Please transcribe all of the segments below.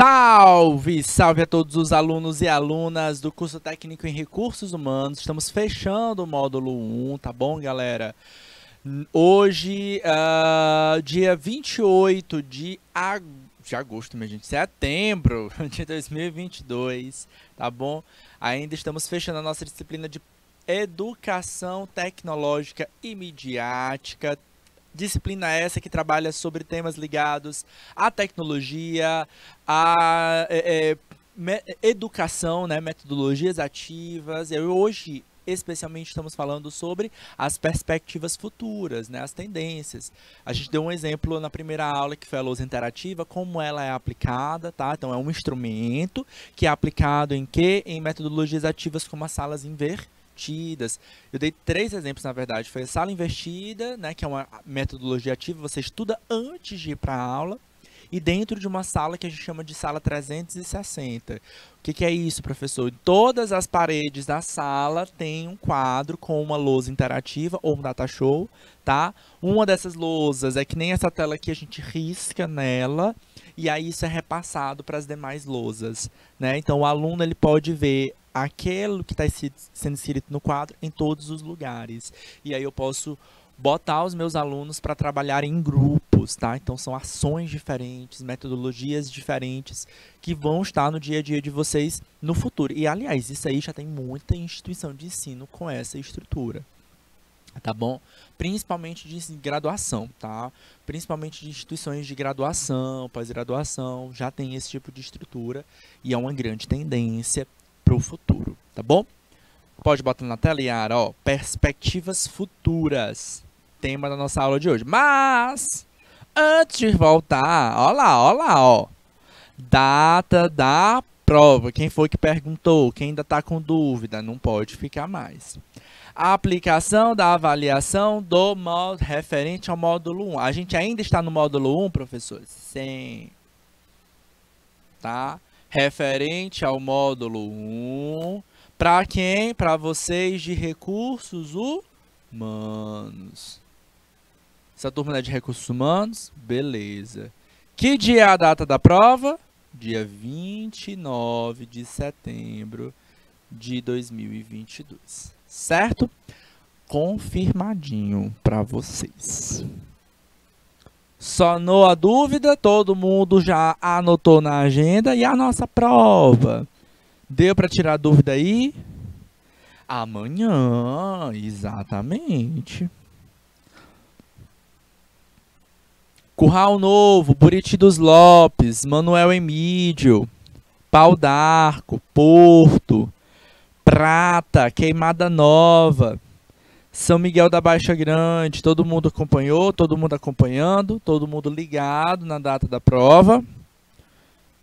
Salve, salve a todos os alunos e alunas do curso técnico em recursos humanos. Estamos fechando o módulo 1, tá bom, galera? Hoje, dia 28 de agosto, minha gente, setembro de 2022, tá bom? Ainda estamos fechando a nossa disciplina de Educação Tecnológica e Midiática. Disciplina essa que trabalha sobre temas ligados à tecnologia, à educação, né, metodologias ativas. E hoje, especialmente, estamos falando sobre as perspectivas futuras, né, as tendências. A gente deu um exemplo na primeira aula, que foi a lousa interativa, como ela é aplicada, tá? Então, é um instrumento que é aplicado em quê? Em metodologias ativas como as salas invertidas. Eu dei 3 exemplos, na verdade. Foi a sala invertida, né, que é uma metodologia ativa, você estuda antes de ir para a aula, e dentro de uma sala que a gente chama de sala 360. O que é isso, professor? Em todas as paredes da sala tem um quadro com uma lousa interativa ou um data show, tá? Uma dessas lousas é que nem essa tela aqui, a gente risca nela, e aí isso é repassado para as demais lousas, né? Então o aluno ele pode ver aquilo que está sendo inserido no quadro em todos os lugares. E aí eu posso botar os meus alunos para trabalhar em grupos, tá? Então são ações diferentes, metodologias diferentes que vão estar no dia a dia de vocês no futuro. E aliás, isso aí já tem muita instituição de ensino com essa estrutura, tá bom? Principalmente de graduação, tá? Principalmente de instituições de graduação, pós-graduação, já tem esse tipo de estrutura e é uma grande tendência para o futuro, tá bom? Pode botar na tela, Yara, ó, perspectivas futuras, tema da nossa aula de hoje. Mas, antes de voltar, ó lá, ó, data da prova. Quem foi que perguntou? Quem ainda está com dúvida? Não pode ficar mais. A aplicação da avaliação do módulo referente ao módulo 1. A gente ainda está no módulo 1, professor? Sim. Tá? Referente ao módulo 1. Para quem? Para vocês de recursos humanos. Essa turma é de recursos humanos? Beleza. Que dia é a data da prova? Dia 29 de setembro de 2022. Certo? Confirmadinho para vocês. Sonou a dúvida? Todo mundo já anotou na agenda? E a nossa prova? Deu para tirar a dúvida aí? Amanhã, exatamente. Curral Novo, Buriti dos Lopes, Manuel Emídio, Pau d'Arco, Porto, Prata, Queimada Nova, São Miguel da Baixa Grande. Todo mundo acompanhou, todo mundo acompanhando, todo mundo ligado na data da prova.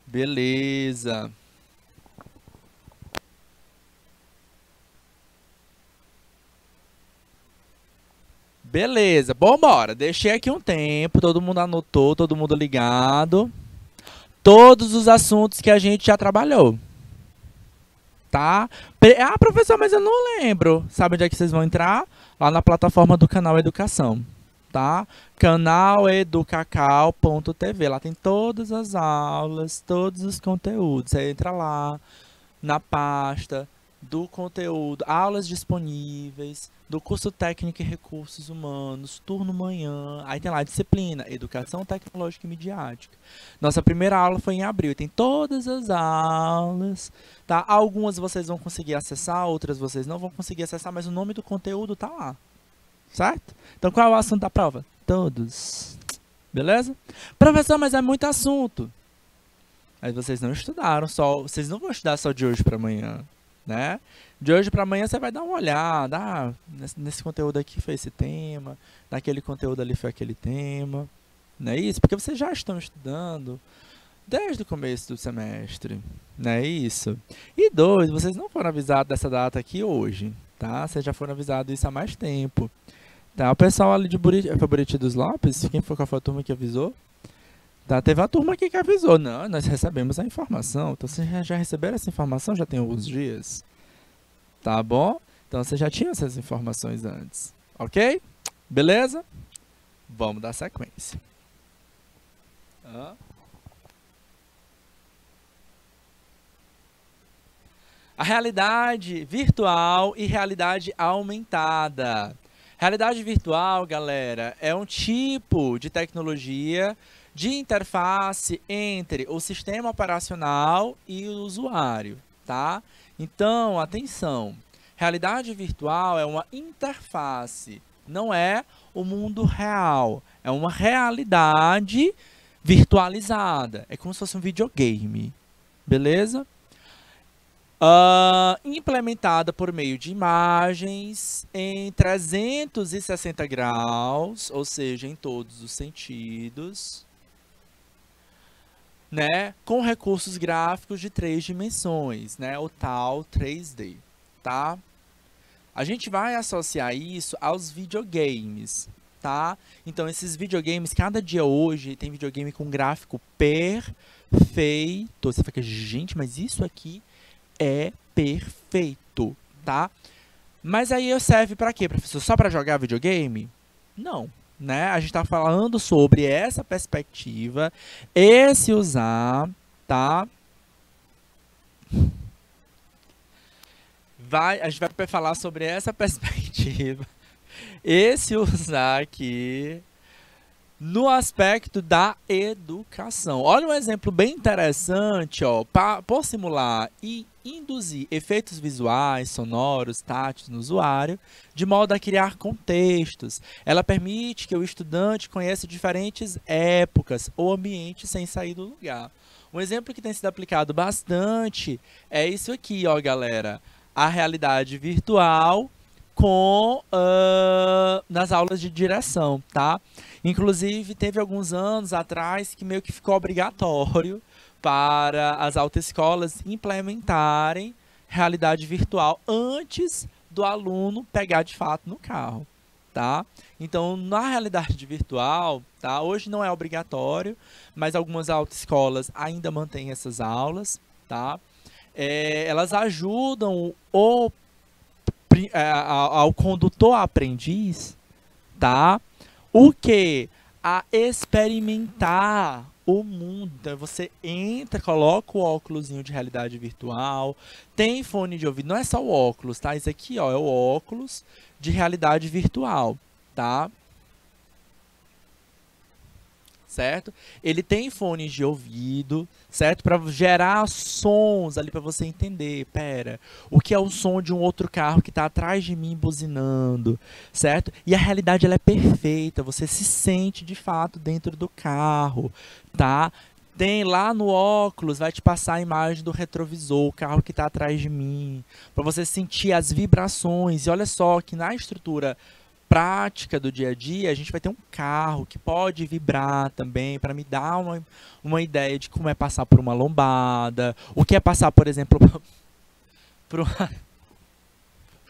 Beleza. Beleza, vambora. Deixei aqui um tempo, todo mundo anotou, todo mundo ligado. Todos os assuntos que a gente já trabalhou. Tá? Ah, professor, mas eu não lembro. Sabe onde é que vocês vão entrar? Lá na plataforma do canal Educação. Tá? Canaleducacau.tv. Lá tem todas as aulas, todos os conteúdos. Você entra lá na pasta do conteúdo, aulas disponíveis, do curso técnico em recursos humanos, turno manhã, aí tem lá disciplina, educação tecnológica e midiática. Nossa primeira aula foi em abril, tem todas as aulas, tá? Algumas vocês vão conseguir acessar, outras vocês não vão conseguir acessar, mas o nome do conteúdo tá lá, certo? Então qual é o assunto da prova? Todos. Beleza? Professor, mas é muito assunto. Aí vocês não estudaram, vocês não vão estudar só de hoje para amanhã, né? De hoje para amanhã você vai dar uma olhada, nesse conteúdo aqui foi esse tema, naquele conteúdo ali foi aquele tema, não é isso? Porque vocês já estão estudando desde o começo do semestre, não é isso? E 2, vocês não foram avisados dessa data aqui hoje, tá? Vocês já foram avisados isso há mais tempo. Tá? O pessoal ali de Buriti dos Lopes, qual foi a turma que avisou? Tá, teve a turma aqui que avisou. Não, nós recebemos a informação. Então, vocês já receberam essa informação já tem alguns dias. Tá bom? Então, vocês já tinham essas informações antes. Ok? Beleza? Vamos dar sequência. A realidade virtual e realidade aumentada. Realidade virtual, galera, é um tipo de tecnologia de interface entre o sistema operacional e o usuário, tá? Então, atenção. Realidade virtual é uma interface, não é o mundo real. É uma realidade virtualizada. É como se fosse um videogame, beleza? Implementada por meio de imagens em 360 graus, ou seja, em todos os sentidos, né, com recursos gráficos de 3 dimensões, né, o tal 3D, tá? A gente vai associar isso aos videogames, tá? Então, esses videogames, cada dia hoje tem videogame com gráfico perfeito. Você fica, gente, mas isso aqui é perfeito, tá? Mas aí serve para quê, professor? Só para jogar videogame? Não, né? A gente está falando sobre essa perspectiva, esse usar, tá? A gente vai falar sobre essa perspectiva, esse usar aqui no aspecto da educação. Olha um exemplo bem interessante, ó, por simular e induzir efeitos visuais, sonoros, táteis no usuário, de modo a criar contextos. Ela permite que o estudante conheça diferentes épocas ou ambientes sem sair do lugar. Um exemplo que tem sido aplicado bastante é isso aqui, ó, galera. A realidade virtual nas aulas de direção, tá? Inclusive, teve alguns anos atrás que meio que ficou obrigatório para as autoescolas implementarem realidade virtual antes do aluno pegar de fato no carro, tá? Então, na realidade virtual, tá? Hoje não é obrigatório, mas algumas autoescolas ainda mantêm essas aulas, tá? Elas ajudam ao condutor aprendiz, tá? O que? A experimentar o mundo. Então, você entra, coloca o óculosinho de realidade virtual, tem fone de ouvido, não é só o óculos, tá? Isso aqui, ó, é o óculos de realidade virtual, tá? Certo? Ele tem fones de ouvido, certo? Para gerar sons ali para você entender. Pera, o que é o som de um outro carro que está atrás de mim buzinando, certo? E a realidade ela é perfeita, você se sente de fato dentro do carro, tá? Tem lá no óculos, vai te passar a imagem do retrovisor, o carro que está atrás de mim, para você sentir as vibrações. E olha só que na estrutura prática do dia a dia, a gente vai ter um carro que pode vibrar também, para me dar uma ideia de como é passar por uma lombada, o que é passar, por exemplo, por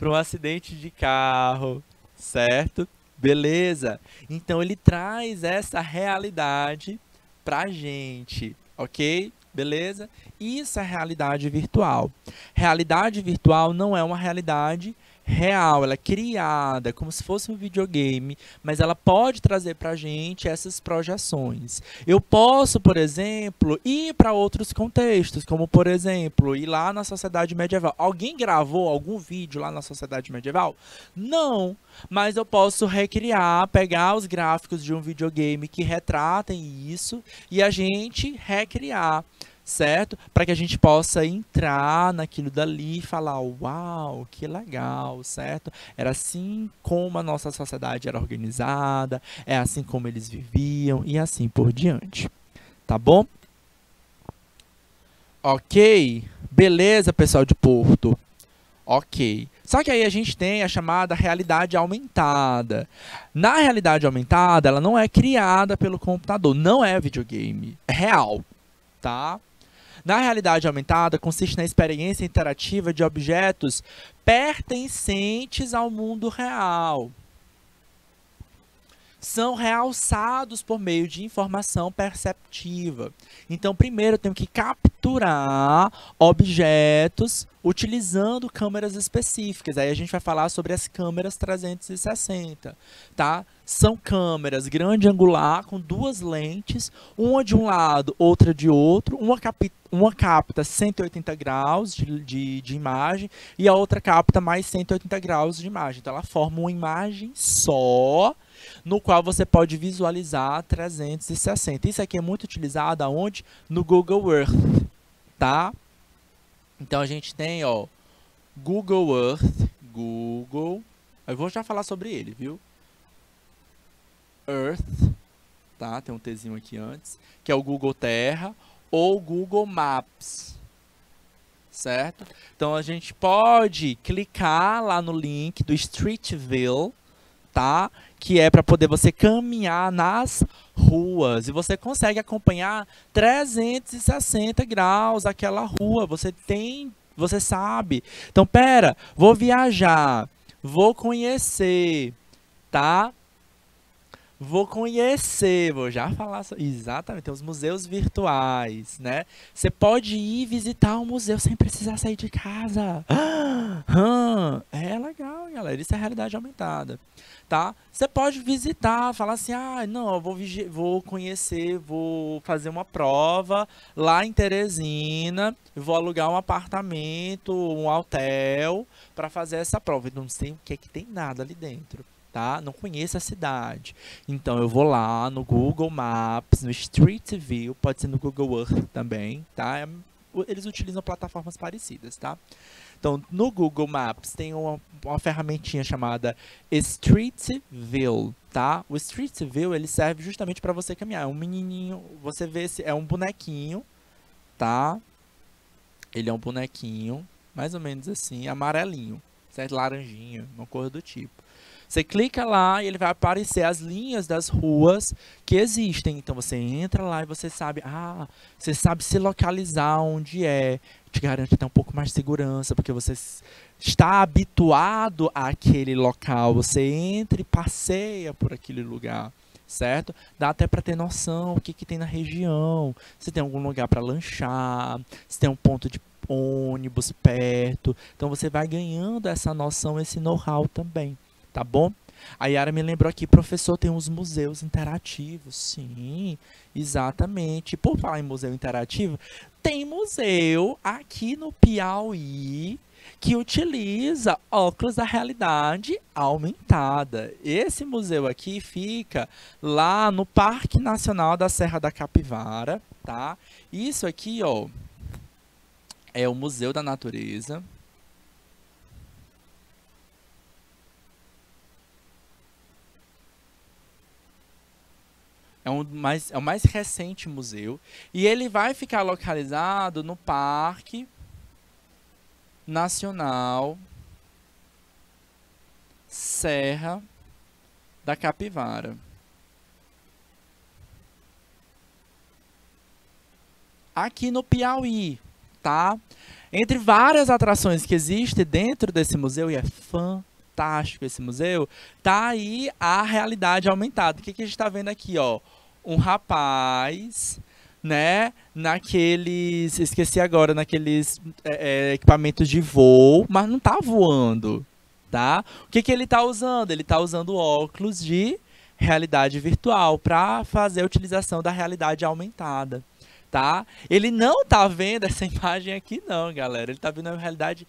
um acidente de carro, certo? Beleza? Então, ele traz essa realidade pra gente, ok? Beleza? Isso é realidade virtual. Realidade virtual não é uma realidade real, ela é criada como se fosse um videogame, mas ela pode trazer para a gente essas projeções. Eu posso, por exemplo, ir para outros contextos, como, por exemplo, ir lá na sociedade medieval. Alguém gravou algum vídeo lá na sociedade medieval? Não, mas eu posso recriar, pegar os gráficos de um videogame que retratem isso e a gente recriar, certo? Para que a gente possa entrar naquilo dali e falar, uau, que legal, certo? Era assim como a nossa sociedade era organizada, é assim como eles viviam e assim por diante, tá bom? Ok? Beleza, pessoal de Porto? Ok. Só que aí a gente tem a chamada realidade aumentada. Na realidade aumentada, ela não é criada pelo computador, não é videogame, é real, tá? Na realidade aumentada, consiste na experiência interativa de objetos pertencentes ao mundo real. são realçados por meio de informação perceptiva. Então, primeiro eu tenho que capturar objetos utilizando câmeras específicas. Aí a gente vai falar sobre as câmeras 360, tá? São câmeras grande angular com duas lentes, uma de um lado, outra de outro. Uma capta 180 graus de imagem e a outra capta mais 180 graus de imagem. Então ela forma uma imagem só, no qual você pode visualizar 360. Isso aqui é muito utilizado aonde? No Google Earth, tá? Então a gente tem, ó, Google Earth, Google, eu vou já falar sobre ele, viu? Earth, tá? Tem um Tzinho aqui antes, que é o Google Terra ou Google Maps, certo? Então a gente pode clicar lá no link do Street View, tá? Que é para poder você caminhar nas ruas e você consegue acompanhar 360 graus aquela rua. Você sabe. Então, pera, vou viajar, vou conhecer, tá? Vou já falar exatamente, tem os museus virtuais, né? Você pode ir visitar um museu sem precisar sair de casa. É legal, galera, isso é realidade aumentada, tá? Você pode visitar, falar assim, não, eu vou conhecer, vou fazer uma prova lá em Teresina, vou alugar um apartamento, um hotel para fazer essa prova. Eu não sei o que é que tem nada ali dentro. Tá? Não conheço a cidade. Então eu vou lá no Google Maps, no Street View, pode ser no Google Earth também, tá? Eles utilizam plataformas parecidas, tá? Então no Google Maps tem uma ferramentinha chamada Street View, tá? O Street View ele serve justamente para você caminhar. É um menininho, você vê é um bonequinho, tá? Ele é um bonequinho, mais ou menos assim, amarelinho, certo? Laranjinha, uma cor do tipo. Você clica lá e ele vai aparecer as linhas das ruas que existem. Então você entra lá e você sabe se localizar onde é. Te garante até um pouco mais de segurança, porque você está habituado àquele local. Você entra e passeia por aquele lugar, certo? Dá até para ter noção o que tem na região. Se tem algum lugar para lanchar, se tem um ponto de ônibus perto. Então você vai ganhando essa noção, esse know-how também. Tá bom? A Yara me lembrou aqui, professor, tem uns museus interativos. Sim, exatamente. Por falar em museu interativo, tem museu aqui no Piauí que utiliza óculos da realidade aumentada. Esse museu aqui fica lá no Parque Nacional da Serra da Capivara, tá? Isso aqui, ó, é o Museu da Natureza. É o mais recente museu. E ele vai ficar localizado no Parque Nacional Serra da Capivara. Aqui no Piauí, tá? Entre várias atrações que existem dentro desse museu, e é fantástico esse museu, tá aí a realidade aumentada. O que a gente está vendo aqui, ó? Um rapaz, né, esqueci agora, naqueles equipamentos de voo, mas não tá voando, tá? O que ele tá usando? Ele tá usando óculos de realidade virtual para fazer a utilização da realidade aumentada, tá? Ele não tá vendo essa imagem aqui não, galera, ele tá vendo a realidade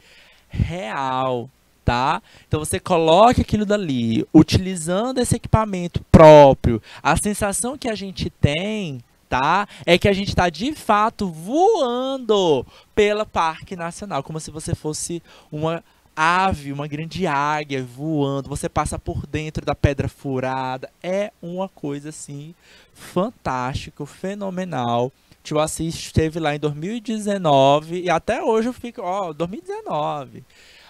real, tá? Então você coloca aquilo dali, utilizando esse equipamento próprio. A sensação que a gente tem, tá? É que a gente está de fato voando pelo Parque Nacional, como se você fosse uma ave, uma grande águia voando. Você passa por dentro da Pedra Furada. É uma coisa assim fantástico, fenomenal. Tio Assis esteve lá em 2019 e até hoje eu fico, 2019.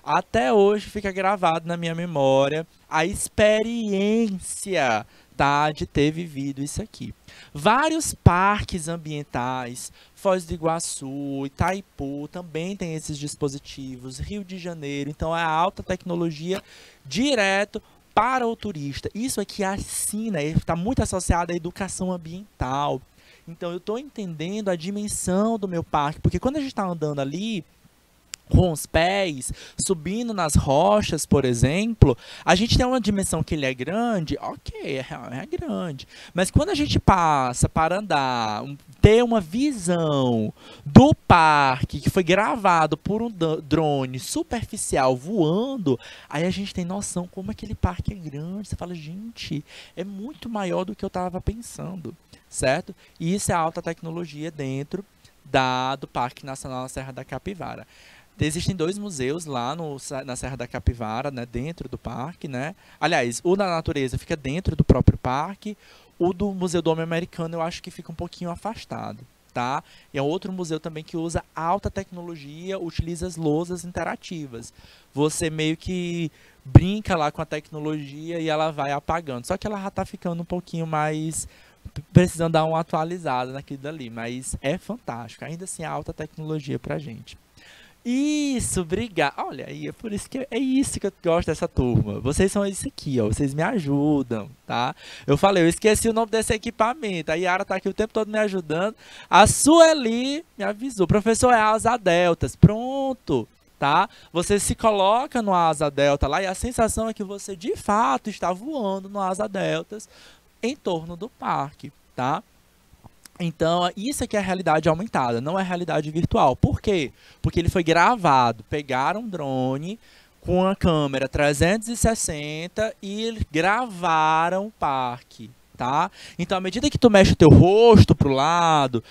Até hoje fica gravado na minha memória a experiência, tá, de ter vivido isso aqui. Vários parques ambientais, Foz do Iguaçu, Itaipu, também tem esses dispositivos, Rio de Janeiro. Então é a alta tecnologia direto para o turista. Isso aqui está muito associado à educação ambiental. Então, eu estou entendendo a dimensão do meu parque, porque quando a gente está andando ali com os pés, subindo nas rochas, por exemplo, a gente tem uma dimensão que ele é grande, ok, é grande. Mas quando a gente passa para andar, ter uma visão do parque que foi gravado por um drone superficial voando, aí a gente tem noção como aquele parque é grande. Você fala, gente, é muito maior do que eu estava pensando, certo? E isso é alta tecnologia dentro do Parque Nacional da Serra da Capivara. Existem 2 museus lá na Serra da Capivara, né, dentro do parque, né? Aliás, o da natureza fica dentro do próprio parque, o do Museu do Homem Americano eu acho que fica um pouquinho afastado, tá? E é outro museu também que usa alta tecnologia, utiliza as lousas interativas. Você meio que brinca lá com a tecnologia e ela vai apagando. Só que ela já está ficando um pouquinho mais precisando dar uma atualizada naquilo dali, mas é fantástico. Ainda assim, é alta tecnologia pra gente. Isso, obrigado. Olha aí, é isso que eu gosto dessa turma. Vocês são isso aqui, ó. Vocês me ajudam, tá? Eu falei, eu esqueci o nome desse equipamento. A Yara tá aqui o tempo todo me ajudando. A Sueli me avisou. Professor, é asa deltas. Pronto, tá? Você se coloca no asa delta lá e a sensação é que você de fato está voando no asa deltas em torno do parque, tá? Então, isso aqui é a realidade aumentada, não é realidade virtual. Por quê? Porque ele foi gravado. Pegaram um drone com a câmera 360 e gravaram o parque, tá? Então, à medida que tu mexe o teu rosto pro lado,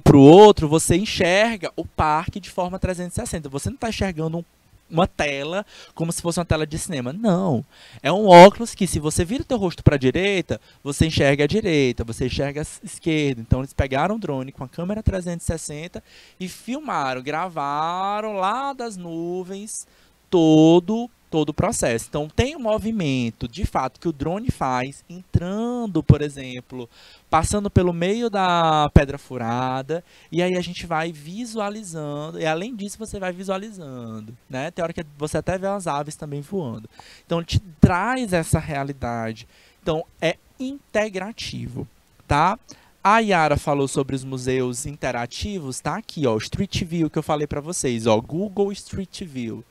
pro outro, você enxerga o parque de forma 360. Você não está enxergando uma tela como se fosse uma tela de cinema. Não. É um óculos que, se você vira o teu rosto para a direita, você enxerga a direita, você enxerga a esquerda. Então, eles pegaram o drone com a câmera 360 e filmaram, gravaram lá das nuvens todo o processo. Então, tem um movimento, de fato, que o drone faz, entrando, por exemplo, passando pelo meio da pedra furada, e aí a gente vai visualizando, e além disso, você vai visualizando, né? Tem hora que você até vê as aves também voando. Então, te traz essa realidade. Então, é integrativo, tá? A Yara falou sobre os museus interativos, tá aqui, ó, o Street View que eu falei para vocês, ó, Google Street View,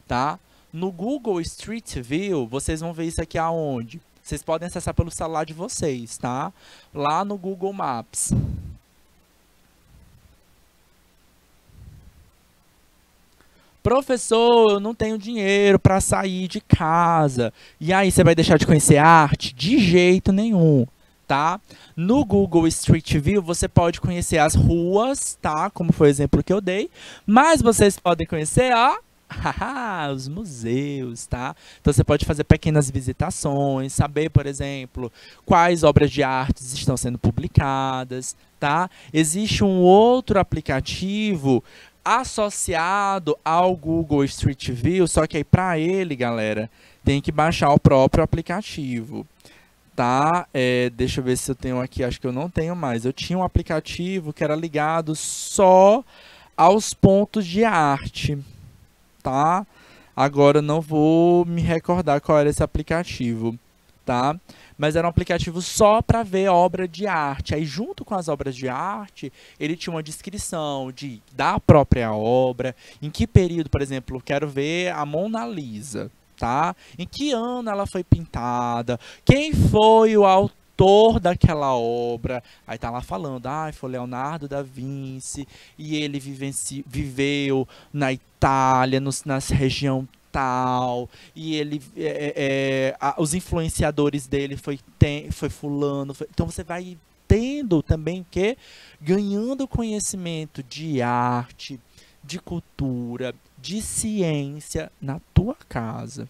tá? No Google Street View, vocês vão ver isso aqui aonde? Vocês podem acessar pelo celular de vocês, tá? Lá no Google Maps. Professor, eu não tenho dinheiro para sair de casa. E aí, você vai deixar de conhecer arte? De jeito nenhum, tá? No Google Street View, você pode conhecer as ruas, tá? Como foi o exemplo que eu dei. Mas vocês podem conhecer os museus, tá? Então você pode fazer pequenas visitações, saber, por exemplo, quais obras de artes estão sendo publicadas, tá? Existe um outro aplicativo associado ao Google Street View, só que aí para ele, galera, tem que baixar o próprio aplicativo, tá? Deixa eu ver se eu tenho aqui, acho que eu não tenho mais. Eu tinha um aplicativo que era ligado só aos pontos de arte, tá? Agora não vou me recordar qual era esse aplicativo, tá? Mas era um aplicativo só para ver obra de arte. Aí, junto com as obras de arte, ele tinha uma descrição da própria obra, em que período, por exemplo, quero ver a Mona Lisa, tá? Em que ano ela foi pintada, quem foi o autor daquela obra. Aí tá lá falando, foi Leonardo da Vinci, e ele viveu na Itália, na região tal, e ele os influenciadores dele foi fulano. Então você vai tendo também ganhando conhecimento de arte, de cultura, de ciência na tua casa,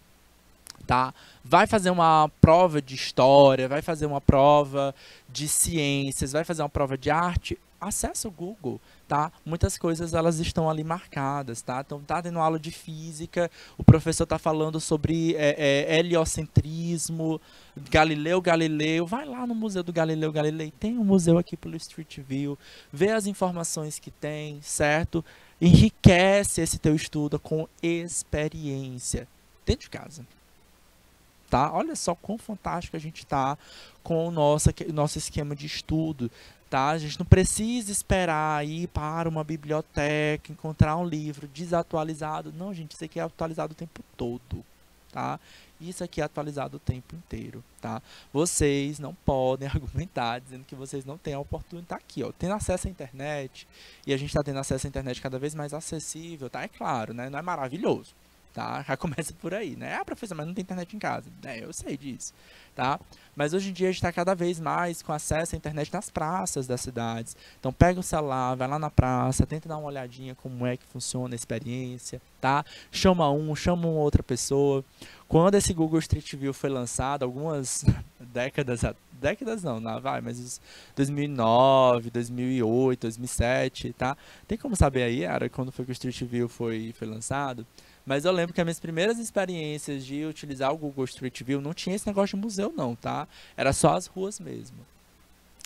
tá? Vai fazer uma prova de história, vai fazer uma prova de ciências, vai fazer uma prova de arte, acessa o Google, tá? Muitas coisas elas estão ali marcadas, tá? Então tá tendo aula de física, o professor tá falando sobre heliocentrismo, Galileu Galilei, vai lá no Museu do Galileu Galilei, tem um museu aqui pelo Street View, vê as informações que tem, certo? Enriquece esse teu estudo com experiência dentro de casa. tá? Olha só quão fantástico a gente tá com o nosso esquema de estudo, tá? A gente não precisa esperar ir para uma biblioteca, encontrar um livro desatualizado. Não, gente, isso aqui é atualizado o tempo todo, tá? Isso aqui é atualizado o tempo inteiro, tá? Vocês não podem argumentar dizendo que vocês não têm a oportunidade. Tá aqui, ó, tendo acesso à internet, e a gente está tendo acesso à internet cada vez mais acessível, tá? É claro, né? Não é maravilhoso, tá? Já começa por aí, né? Ah, professor, mas não tem internet em casa. É, eu sei disso, tá? Mas hoje em dia a gente está cada vez mais com acesso à internet nas praças das cidades. Então pega o celular, vai lá na praça, tenta dar uma olhadinha como é que funciona a experiência, tá? Chama uma outra pessoa. Quando esse Google Street View foi lançado, algumas décadas não, vai, mas os 2009, 2008, 2007, tá? Tem como saber aí, Ara, quando foi que o Street View foi lançado? Mas eu lembro que as minhas primeiras experiências de utilizar o Google Street View não tinha esse negócio de museu não, tá? Era só as ruas mesmo.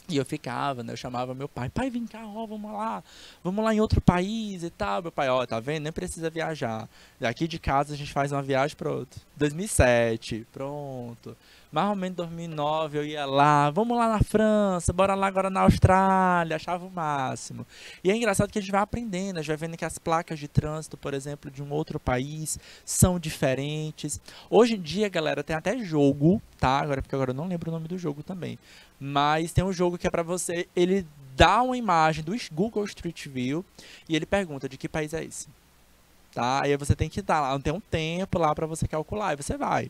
E eu ficava, né? Eu chamava meu pai, vem cá, ó, vamos lá em outro país e tal. Meu pai, ó, tá vendo? Nem precisa viajar. Daqui de casa a gente faz uma viagem para outro. 2007, pronto. Mais ou menos 2009 eu ia lá, vamos lá na França, bora lá agora na Austrália, achava o máximo. E é engraçado que a gente vai aprendendo, a gente vai vendo que as placas de trânsito, por exemplo, de um outro país são diferentes. Hoje em dia, galera, tem até jogo, tá? Porque agora eu não lembro o nome do jogo também. Mas tem um jogo que é pra você, ele dá uma imagem do Google Street View e ele pergunta de que país é esse. Tá? Aí você tem que dar lá, tem um tempo lá pra você calcular e você vai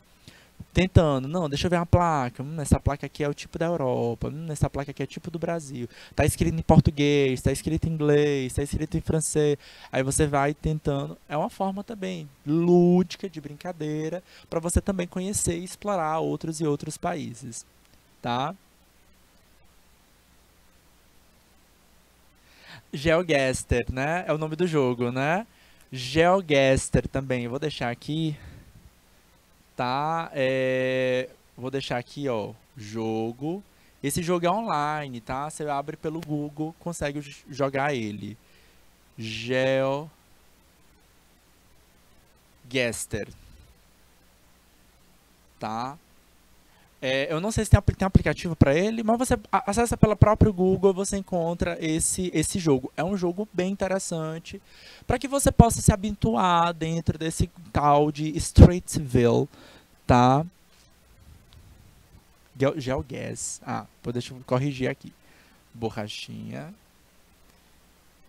tentando, não, deixa eu ver uma placa, essa placa aqui é o tipo da Europa, essa placa aqui é o tipo do Brasil, tá escrito em português, tá escrito em inglês, tá escrito em francês, aí você vai tentando, é uma forma também lúdica, de brincadeira, para você também conhecer e explorar outros e outros países, tá? GeoGuessr, né, é o nome do jogo, né? GeoGuessr também, eu vou deixar aqui, tá? Vou deixar aqui, ó, jogo. Esse jogo é online, tá? Você abre pelo Google, consegue jogar ele. GeoGuessr, tá? Eu não sei se tem aplicativo para ele, mas você acessa pelo próprio Google, você encontra esse jogo. É um jogo bem interessante para que você possa se habituar dentro desse tal de Streetville, tá? GeoGuess. Deixa eu corrigir aqui. Borrachinha.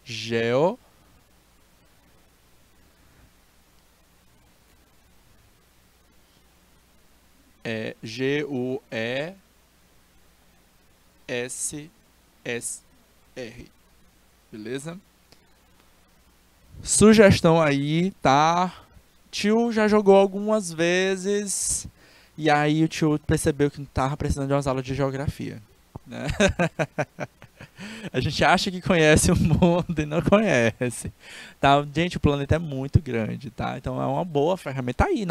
Geo. Guessr. Beleza? Sugestão aí, tá? Tio já jogou algumas vezes e aí o tio percebeu que não tava precisando de umas aulas de geografia, né? A gente acha que conhece o mundo e não conhece, tá? Gente, o planeta é muito grande, tá? Então é uma boa ferramenta. Tá aí,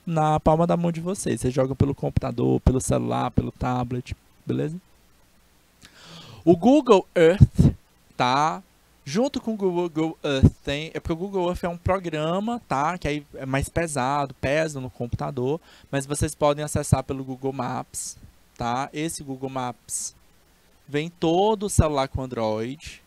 na palma da mão de vocês. Você joga pelo computador, pelo celular, pelo tablet, beleza? O Google Earth, tá? Junto com o Google Earth é porque o Google Earth é um programa, tá? Que aí é mais pesado, pesa no computador, mas vocês podem acessar pelo Google Maps, tá? Esse Google Maps vem todo o celular com Android,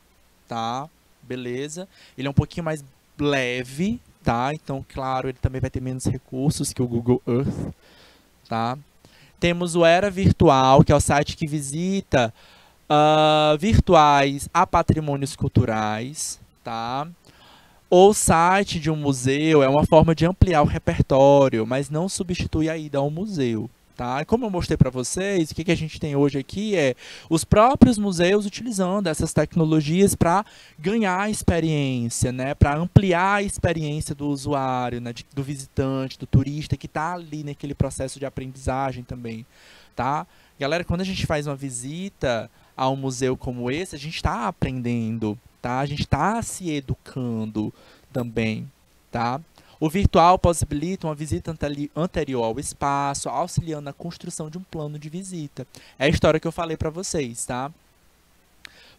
tá? Beleza? Ele é um pouquinho mais leve, tá? Então, claro, ele também vai ter menos recursos que o Google Earth, tá? Temos o Era Virtual, que é o site que visita virtuais a patrimônios culturais, tá? O site de um museu é uma forma de ampliar o repertório, mas não substitui a ida ao museu, tá? E como eu mostrei para vocês, o que a gente tem hoje aqui é os próprios museus utilizando essas tecnologias para ganhar experiência, né? Para ampliar a experiência do usuário, né? Do visitante, do turista que está ali naquele processo de aprendizagem também, tá? Galera, quando a gente faz uma visita a um museu como esse, a gente está aprendendo, tá? A gente está se educando também, tá? O virtual possibilita uma visita anterior ao espaço, auxiliando na construção de um plano de visita. É a história que eu falei para vocês, tá?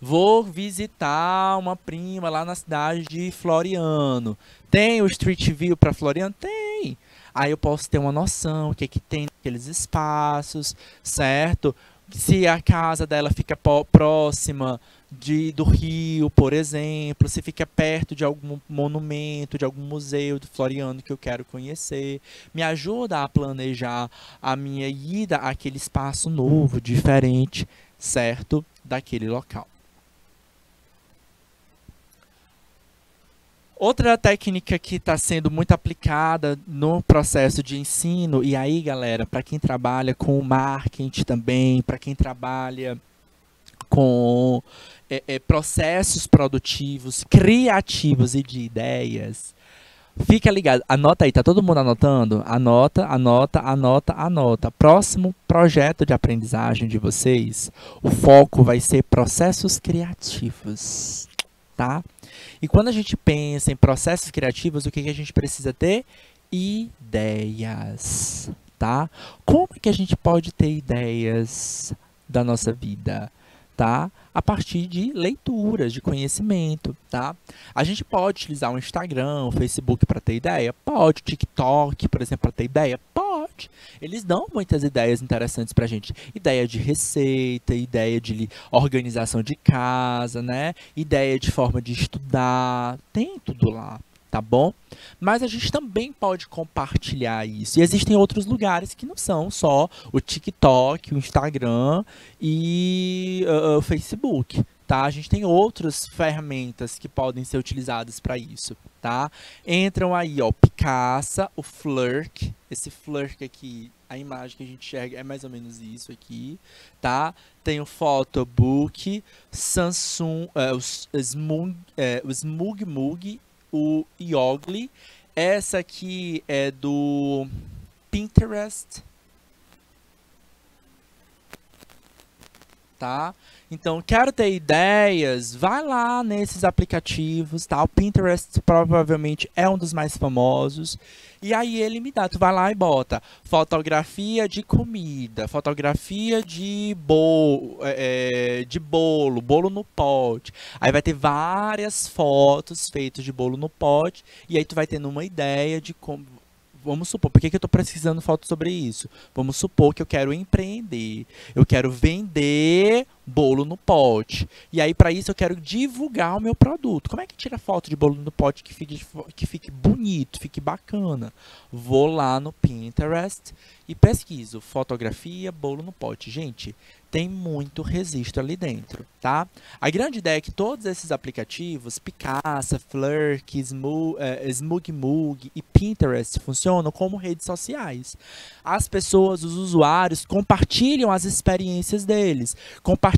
Vou visitar uma prima lá na cidade de Floriano. Tem o Street View para Floriano? Tem! Aí eu posso ter uma noção, o que que tem aqueles espaços, certo? Se a casa dela fica próxima do rio, por exemplo, se fica perto de algum monumento, de algum museu do Floriano que eu quero conhecer, me ajuda a planejar a minha ida àquele espaço novo, diferente, certo? Daquele local. Outra técnica que está sendo muito aplicada no processo de ensino, e aí, galera, para quem trabalha com marketing também, para quem trabalha com processos produtivos, criativos e de ideias, fica ligado, anota aí, tá todo mundo anotando? Anota, anota, anota, anota. Próximo projeto de aprendizagem de vocês, o foco vai ser processos criativos, tá? E quando a gente pensa em processos criativos, o que a gente precisa ter? Ideias, tá? Como que a gente pode ter ideias da nossa vida, tá? A partir de leituras, de conhecimento, tá? A gente pode utilizar o Instagram, o Facebook para ter ideia? Pode. TikTok, por exemplo, para ter ideia? Pode. Eles dão muitas ideias interessantes pra gente. Ideia de receita, ideia de organização de casa, né? Ideia de forma de estudar. Tem tudo lá, tá bom? Mas a gente também pode compartilhar isso. E existem outros lugares que não são só o TikTok, o Instagram e o Facebook, tá? A gente tem outras ferramentas que podem ser utilizadas para isso, tá? Entram aí, ó, Picasa, o Flirk. Esse Flirk aqui, a imagem que a gente enxerga é mais ou menos isso aqui, tá? Tem o Photobook, Samsung, o SmugMug, o Yogli. Essa aqui é do Pinterest, tá? Então, quero ter ideias, vai lá nesses aplicativos, tá? O Pinterest provavelmente é um dos mais famosos. E aí ele me dá, tu vai lá e bota fotografia de comida, fotografia de bolo no pote. Aí vai ter várias fotos feitas de bolo no pote, e aí tu vai tendo uma ideia de como... Vamos supor, por que eu estou pesquisando foto sobre isso? Vamos supor que eu quero empreender, eu quero vender bolo no pote. E aí, para isso, eu quero divulgar o meu produto. Como é que tira foto de bolo no pote que fique bonito, fique bacana? Vou lá no Pinterest e pesquiso fotografia, bolo no pote. Gente, tem muito registro ali dentro, tá? A grande ideia é que todos esses aplicativos, Picasa, Flirk, SmugMug e Pinterest, funcionam como redes sociais. As pessoas, os usuários, compartilham as experiências deles, compartilham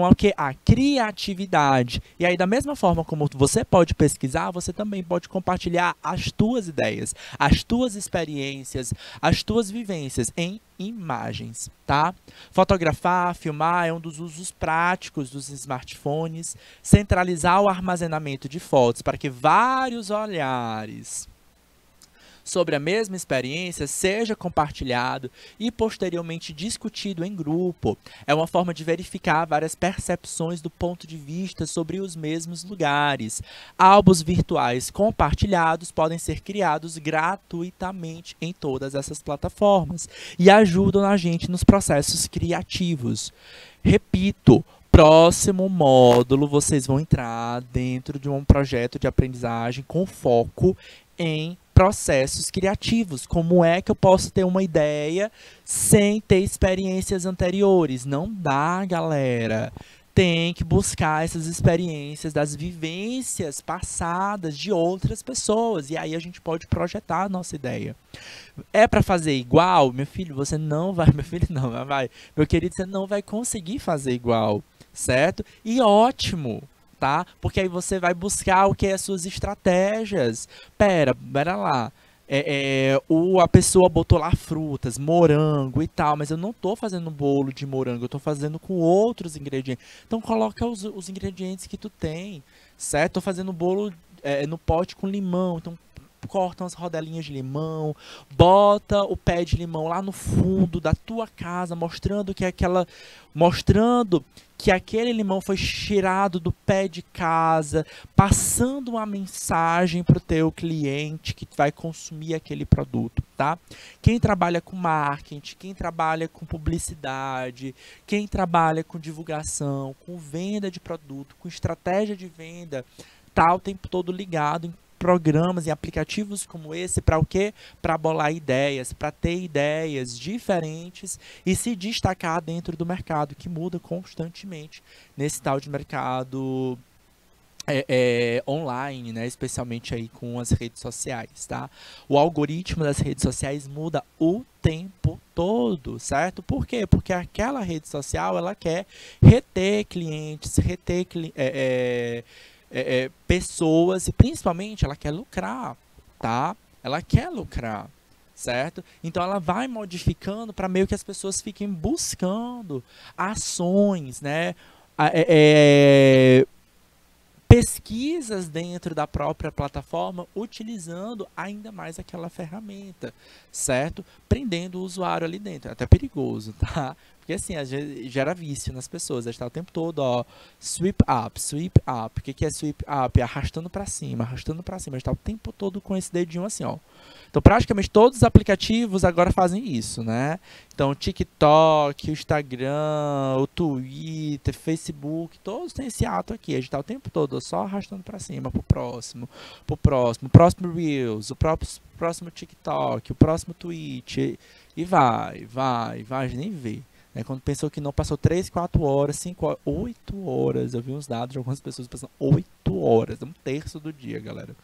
o que? A criatividade. E aí, da mesma forma como você pode pesquisar, você também pode compartilhar as tuas ideias, as tuas experiências, as tuas vivências em imagens, tá? Fotografar, filmar é um dos usos práticos dos smartphones. Centralizar o armazenamento de fotos para que vários olhares sobre a mesma experiência seja compartilhado e posteriormente discutido em grupo. É uma forma de verificar várias percepções do ponto de vista sobre os mesmos lugares. Álbuns virtuais compartilhados podem ser criados gratuitamente em todas essas plataformas e ajudam a gente nos processos criativos. Repito, próximo módulo vocês vão entrar dentro de um projeto de aprendizagem com foco em processos criativos. Como é que eu posso ter uma ideia sem ter experiências anteriores? Não dá, galera. Tem que buscar essas experiências das vivências passadas de outras pessoas. E aí a gente pode projetar a nossa ideia. É para fazer igual? Meu filho, você não vai... Meu filho não, vai. Meu querido, você não vai conseguir fazer igual, certo? E ótimo, tá? Porque aí você vai buscar o que é as suas estratégias. Pera lá. A pessoa botou lá frutas, morango e tal, mas eu não estou fazendo bolo de morango, eu estou fazendo com outros ingredientes. Então coloca os ingredientes que tu tem, certo? Estou fazendo bolo no pote com limão, então corta umas rodelinhas de limão, bota o pé de limão lá no fundo da tua casa, mostrando que aquele limão foi tirado do pé de casa, passando uma mensagem para o teu cliente que vai consumir aquele produto, tá? Quem trabalha com marketing, quem trabalha com publicidade, quem trabalha com divulgação, com venda de produto, com estratégia de venda, tá o tempo todo ligado em programas e aplicativos como esse para o quê? Para bolar ideias, para ter ideias diferentes e se destacar dentro do mercado, que muda constantemente nesse tal de mercado online, né? Especialmente aí com as redes sociais, tá? O algoritmo das redes sociais muda o tempo todo, certo? Por quê? Porque aquela rede social, ela quer reter clientes, reter pessoas e principalmente ela quer lucrar, tá? Ela quer lucrar, certo? Então ela vai modificando para meio que as pessoas fiquem buscando ações, né? Pesquisas dentro da própria plataforma utilizando ainda mais aquela ferramenta, certo? Prendendo o usuário ali dentro. É até perigoso, tá? Porque assim, às vezes gera vício nas pessoas. A gente tá o tempo todo, ó, sweep up, sweep up. O que que é sweep up? É arrastando para cima, arrastando para cima. A gente tá o tempo todo com esse dedinho assim, ó. Então, praticamente todos os aplicativos agora fazem isso, né? Então, o TikTok, o Instagram, o Twitter, Facebook, todos têm esse ato aqui. A gente está o tempo todo só arrastando para cima, pro próximo, o próximo Reels, o próximo TikTok, o próximo Twitch, e vai, a gente nem vê. Né? Quando pensou que não, passou 3, 4 horas, 5 horas, 8 horas. Eu vi uns dados de algumas pessoas passando 8 horas, um terço do dia, galera.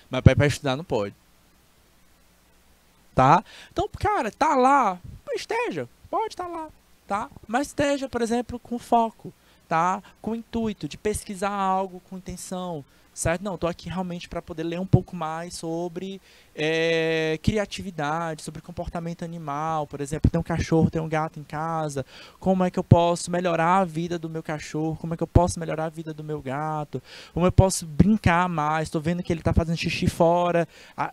Mas para estudar não pode. Tá? Então, cara, tá lá, esteja, pode estar lá, tá? Mas esteja, por exemplo, com foco, tá? Com o intuito de pesquisar algo com intenção, certo? Não, tô aqui realmente para poder ler um pouco mais sobre criatividade, sobre comportamento animal, por exemplo, tem um cachorro, tem um gato em casa, como é que eu posso melhorar a vida do meu cachorro, como é que eu posso melhorar a vida do meu gato, como eu posso brincar mais, estou vendo que ele está fazendo xixi fora,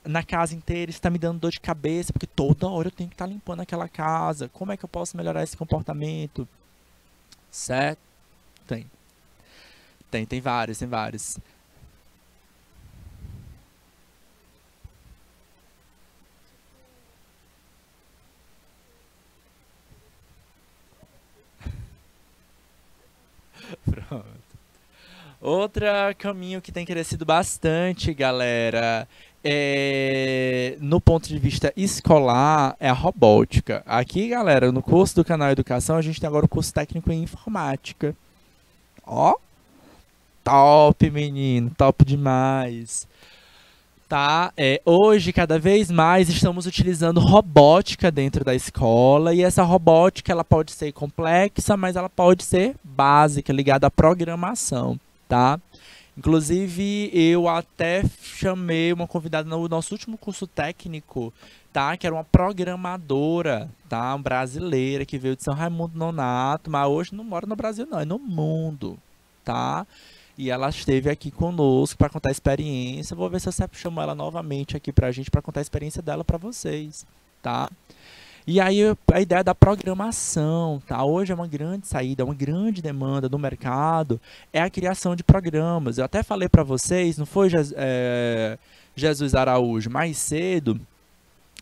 na casa inteira, está me dando dor de cabeça, porque toda hora eu tenho que estar limpando aquela casa, como é que eu posso melhorar esse comportamento, certo? Tem vários, tem vários. Pronto. Outro caminho que tem crescido bastante, galera, no ponto de vista escolar, é a robótica. Aqui, galera, no curso do canal Educação, a gente tem agora o curso técnico em informática. Ó, top, menino, top demais. Tá? Hoje, cada vez mais, estamos utilizando robótica dentro da escola e essa robótica ela pode ser complexa, mas ela pode ser básica, ligada à programação, tá? Inclusive, eu até chamei uma convidada no nosso último curso técnico, tá? Que era uma programadora, tá? Uma brasileira que veio de São Raimundo Nonato, mas hoje não mora no Brasil não, é no mundo, tá? E ela esteve aqui conosco para contar a experiência. Vou ver se eu chamo ela novamente aqui para a gente para contar a experiência dela para vocês, tá? E aí a ideia da programação, tá? Hoje é uma grande saída, uma grande demanda no mercado, é a criação de programas. Eu até falei para vocês, não foi Jesus Araújo, mais cedo,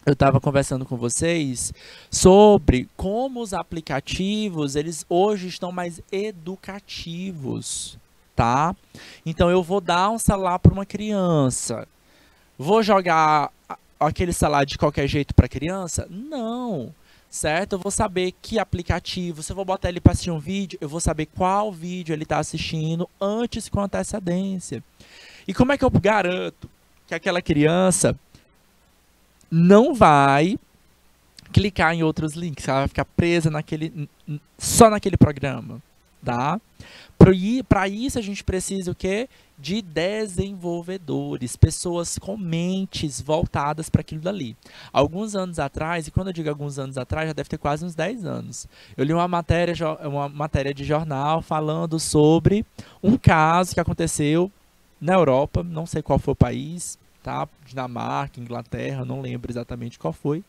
eu estava conversando com vocês sobre como os aplicativos, eles hoje estão mais educativos, tá? Então eu vou dar um celular para uma criança. Vou jogar aquele celular de qualquer jeito para a criança? Não, certo? Eu vou saber que aplicativo. Se eu vou botar ele para assistir um vídeo, eu vou saber qual vídeo ele está assistindo antes com antecedência. E como é que eu garanto que aquela criança não vai clicar em outros links? Ela vai ficar presa só naquele programa, tá? Para isso a gente precisa o quê? De desenvolvedores, pessoas com mentes voltadas para aquilo dali. Alguns anos atrás, e quando eu digo alguns anos atrás, já deve ter quase uns 10 anos, eu li uma matéria de jornal falando sobre um caso que aconteceu na Europa, não sei qual foi o país, tá? Dinamarca, Inglaterra, não lembro exatamente qual foi,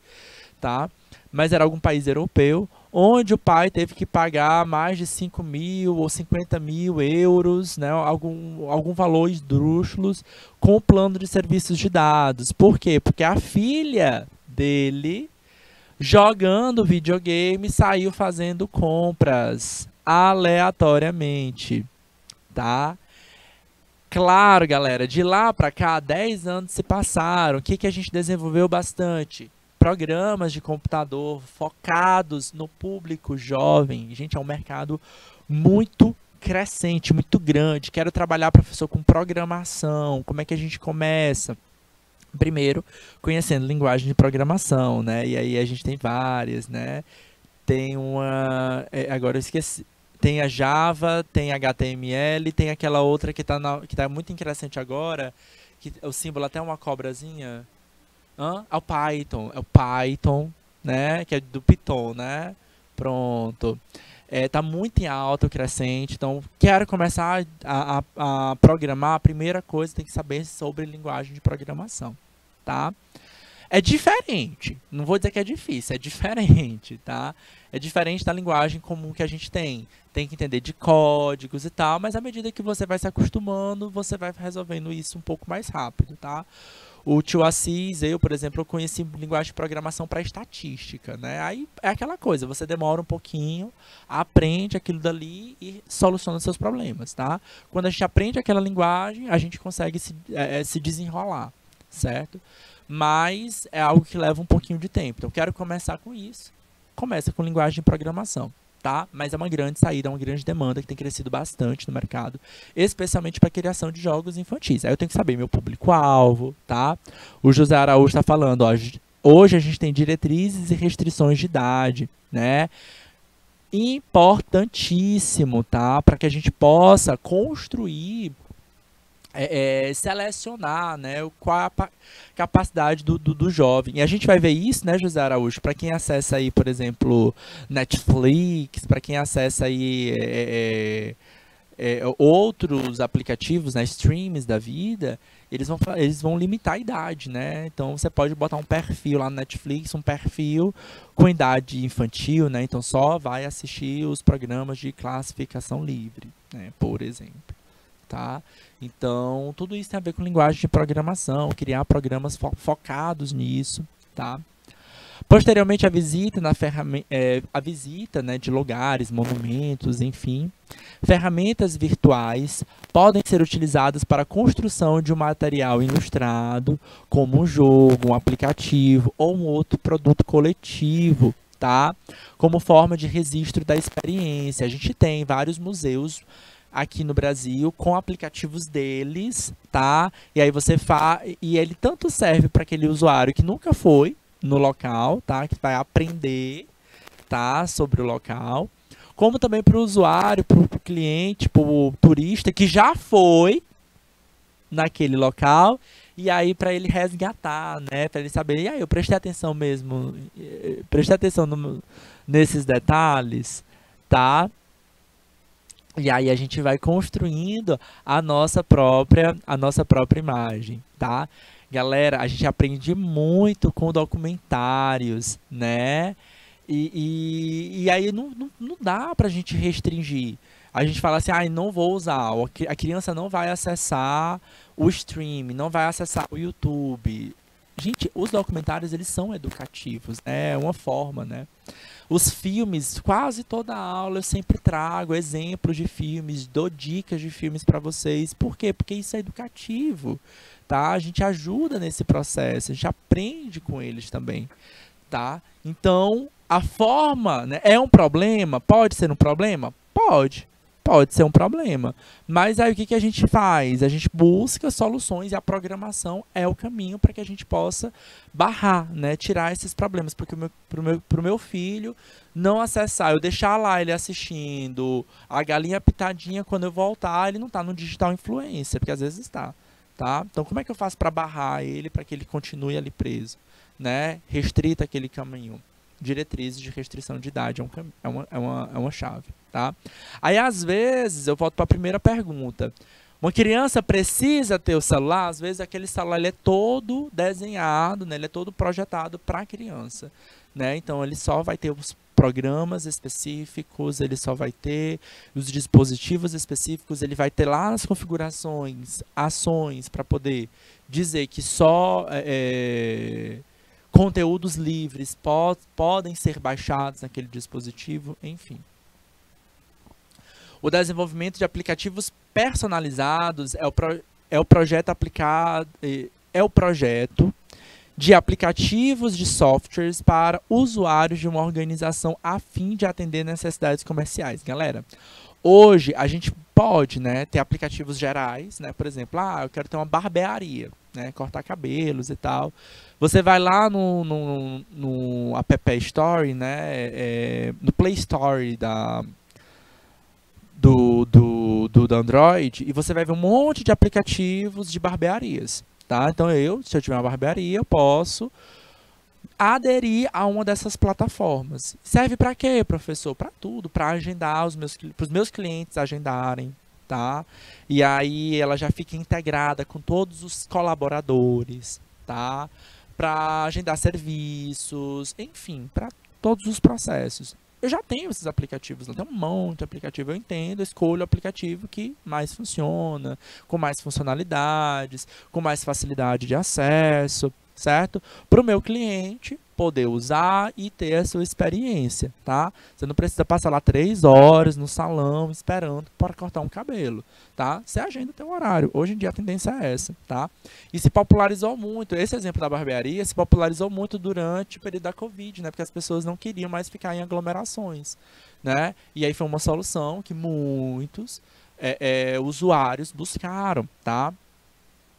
tá? Mas era algum país europeu, onde o pai teve que pagar mais de 5.000 ou 50.000 euros, né? Algum valor esdrúxulos com o plano de serviços de dados. Por quê? Porque a filha dele, jogando videogame, saiu fazendo compras aleatoriamente, tá? Claro, galera, de lá para cá, 10 anos se passaram. O que, que a gente desenvolveu bastante? Programas de computador focados no público jovem. Gente, é um mercado muito crescente, muito grande. Quero trabalhar, professor, com programação. Como é que a gente começa? Primeiro, conhecendo linguagem de programação, né? E aí a gente tem várias, né? Tem uma... agora eu esqueci. Tem a Java, tem HTML, tem aquela outra que tá muito crescente agora, que o símbolo até é uma cobrazinha. É o Python. É o Python, né? Que é do Python, né? Pronto. Tá muito em alta, crescente. Então, quero começar a programar. A primeira coisa, tem que saber sobre linguagem de programação, tá? É diferente. Não vou dizer que é difícil, é diferente, tá? É diferente da linguagem comum que a gente tem. Tem que entender de códigos e tal, mas à medida que você vai se acostumando, você vai resolvendo isso um pouco mais rápido, tá? O tio Assis, por exemplo, eu conheci linguagem de programação para estatística, né? Aí é aquela coisa, você demora um pouquinho, aprende aquilo dali e soluciona seus problemas, tá? Quando a gente aprende aquela linguagem, a gente consegue se desenrolar, certo? Mas é algo que leva um pouquinho de tempo. Então, quero começar com isso. Começa com linguagem de programação, tá? Mas é uma grande saída, é uma grande demanda que tem crescido bastante no mercado, especialmente para a criação de jogos infantis. Aí eu tenho que saber meu público-alvo, tá? O José Araújo está falando, ó, hoje a gente tem diretrizes e restrições de idade, né? Importantíssimo, tá? Para que a gente possa construir, selecionar, né, qual a capacidade do jovem. E a gente vai ver isso, né, José Araújo, para quem acessa aí, por exemplo, Netflix, para quem acessa aí outros aplicativos, né, streams da vida, eles vão limitar a idade, né? Então você pode botar um perfil lá no Netflix, um perfil com idade infantil, né? Então só vai assistir os programas de classificação livre, né, por exemplo. Tá? Então, tudo isso tem a ver com linguagem de programação, criar programas focados nisso, tá? Posteriormente, a visita né, de lugares, monumentos, enfim. Ferramentas virtuais podem ser utilizadas para a construção de um material ilustrado, como um jogo, um aplicativo ou um outro produto coletivo, tá? Como forma de registro da experiência. A gente tem vários museus aqui no Brasil, com aplicativos deles, tá? E aí você e ele tanto serve para aquele usuário que nunca foi no local, tá? Que vai aprender, tá? Sobre o local, como também para o usuário, para o cliente, para o turista que já foi naquele local, e aí para ele resgatar, né? Para ele saber, e aí eu prestei atenção mesmo, prestei atenção nesses detalhes, tá? E aí a gente vai construindo a nossa própria imagem, tá? Galera, a gente aprende muito com documentários, né? E aí não dá pra gente restringir. A gente fala assim, não vou usar, a criança não vai acessar o stream, não vai acessar o YouTube. Gente, os documentários, eles são educativos, né? É uma forma, né? Os filmes, quase toda aula eu sempre trago exemplos de filmes, dou dicas de filmes para vocês. Por quê? Porque isso é educativo, tá? A gente ajuda nesse processo, a gente aprende com eles também, tá? Então, a forma, né, é um problema? Pode ser um problema? Pode ser um problema. Mas aí o que a gente faz? A gente busca soluções e a programação é o caminho para que a gente possa barrar, né? Tirar esses problemas. Porque pro meu filho não acessar, eu deixar lá ele assistindo a Galinha Pitadinha, quando eu voltar, ele não está no digital influencer, porque às vezes está. Tá? Então como é que eu faço para barrar ele, para que ele continue ali preso, né? Restrita aquele caminho. Diretrizes de restrição de idade é uma chave, tá? Aí às vezes eu volto para a primeira pergunta. Uma criança precisa ter o celular, às vezes aquele celular ele é todo desenhado, né? Ele é todo projetado para a criança, né? Então ele só vai ter os programas específicos, ele só vai ter os dispositivos específicos, ele vai ter lá as configurações, ações para poder dizer que só conteúdos livres podem ser baixados naquele dispositivo, enfim. O desenvolvimento de aplicativos personalizados é o projeto aplicado, é o projeto de aplicativos de softwares para usuários de uma organização a fim de atender necessidades comerciais. Galera, hoje a gente pode, né, ter aplicativos gerais, né, por exemplo, eu quero ter uma barbearia, né, cortar cabelos e tal. Você vai lá no App Store, né, no Play Store do Android, e você vai ver um monte de aplicativos de barbearias, tá? Então se eu tiver uma barbearia, eu posso aderir a uma dessas plataformas. Serve para quê, professor? Para tudo, para agendar para os meus clientes agendarem, tá? E aí ela já fica integrada com todos os colaboradores, tá? Para agendar serviços, enfim, para todos os processos. Eu já tenho esses aplicativos, tem um monte de aplicativo, eu entendo, escolho o aplicativo que mais funciona, com mais funcionalidades, com mais facilidade de acesso, certo? Para o meu cliente poder usar e ter a sua experiência, tá? Você não precisa passar lá 3 horas no salão esperando para cortar um cabelo, tá? Você agenda o teu horário. Hoje em dia a tendência é essa, tá? E se popularizou muito, esse exemplo da barbearia se popularizou muito durante o período da Covid, né? Porque as pessoas não queriam mais ficar em aglomerações, né? E aí foi uma solução que muitos usuários buscaram, tá?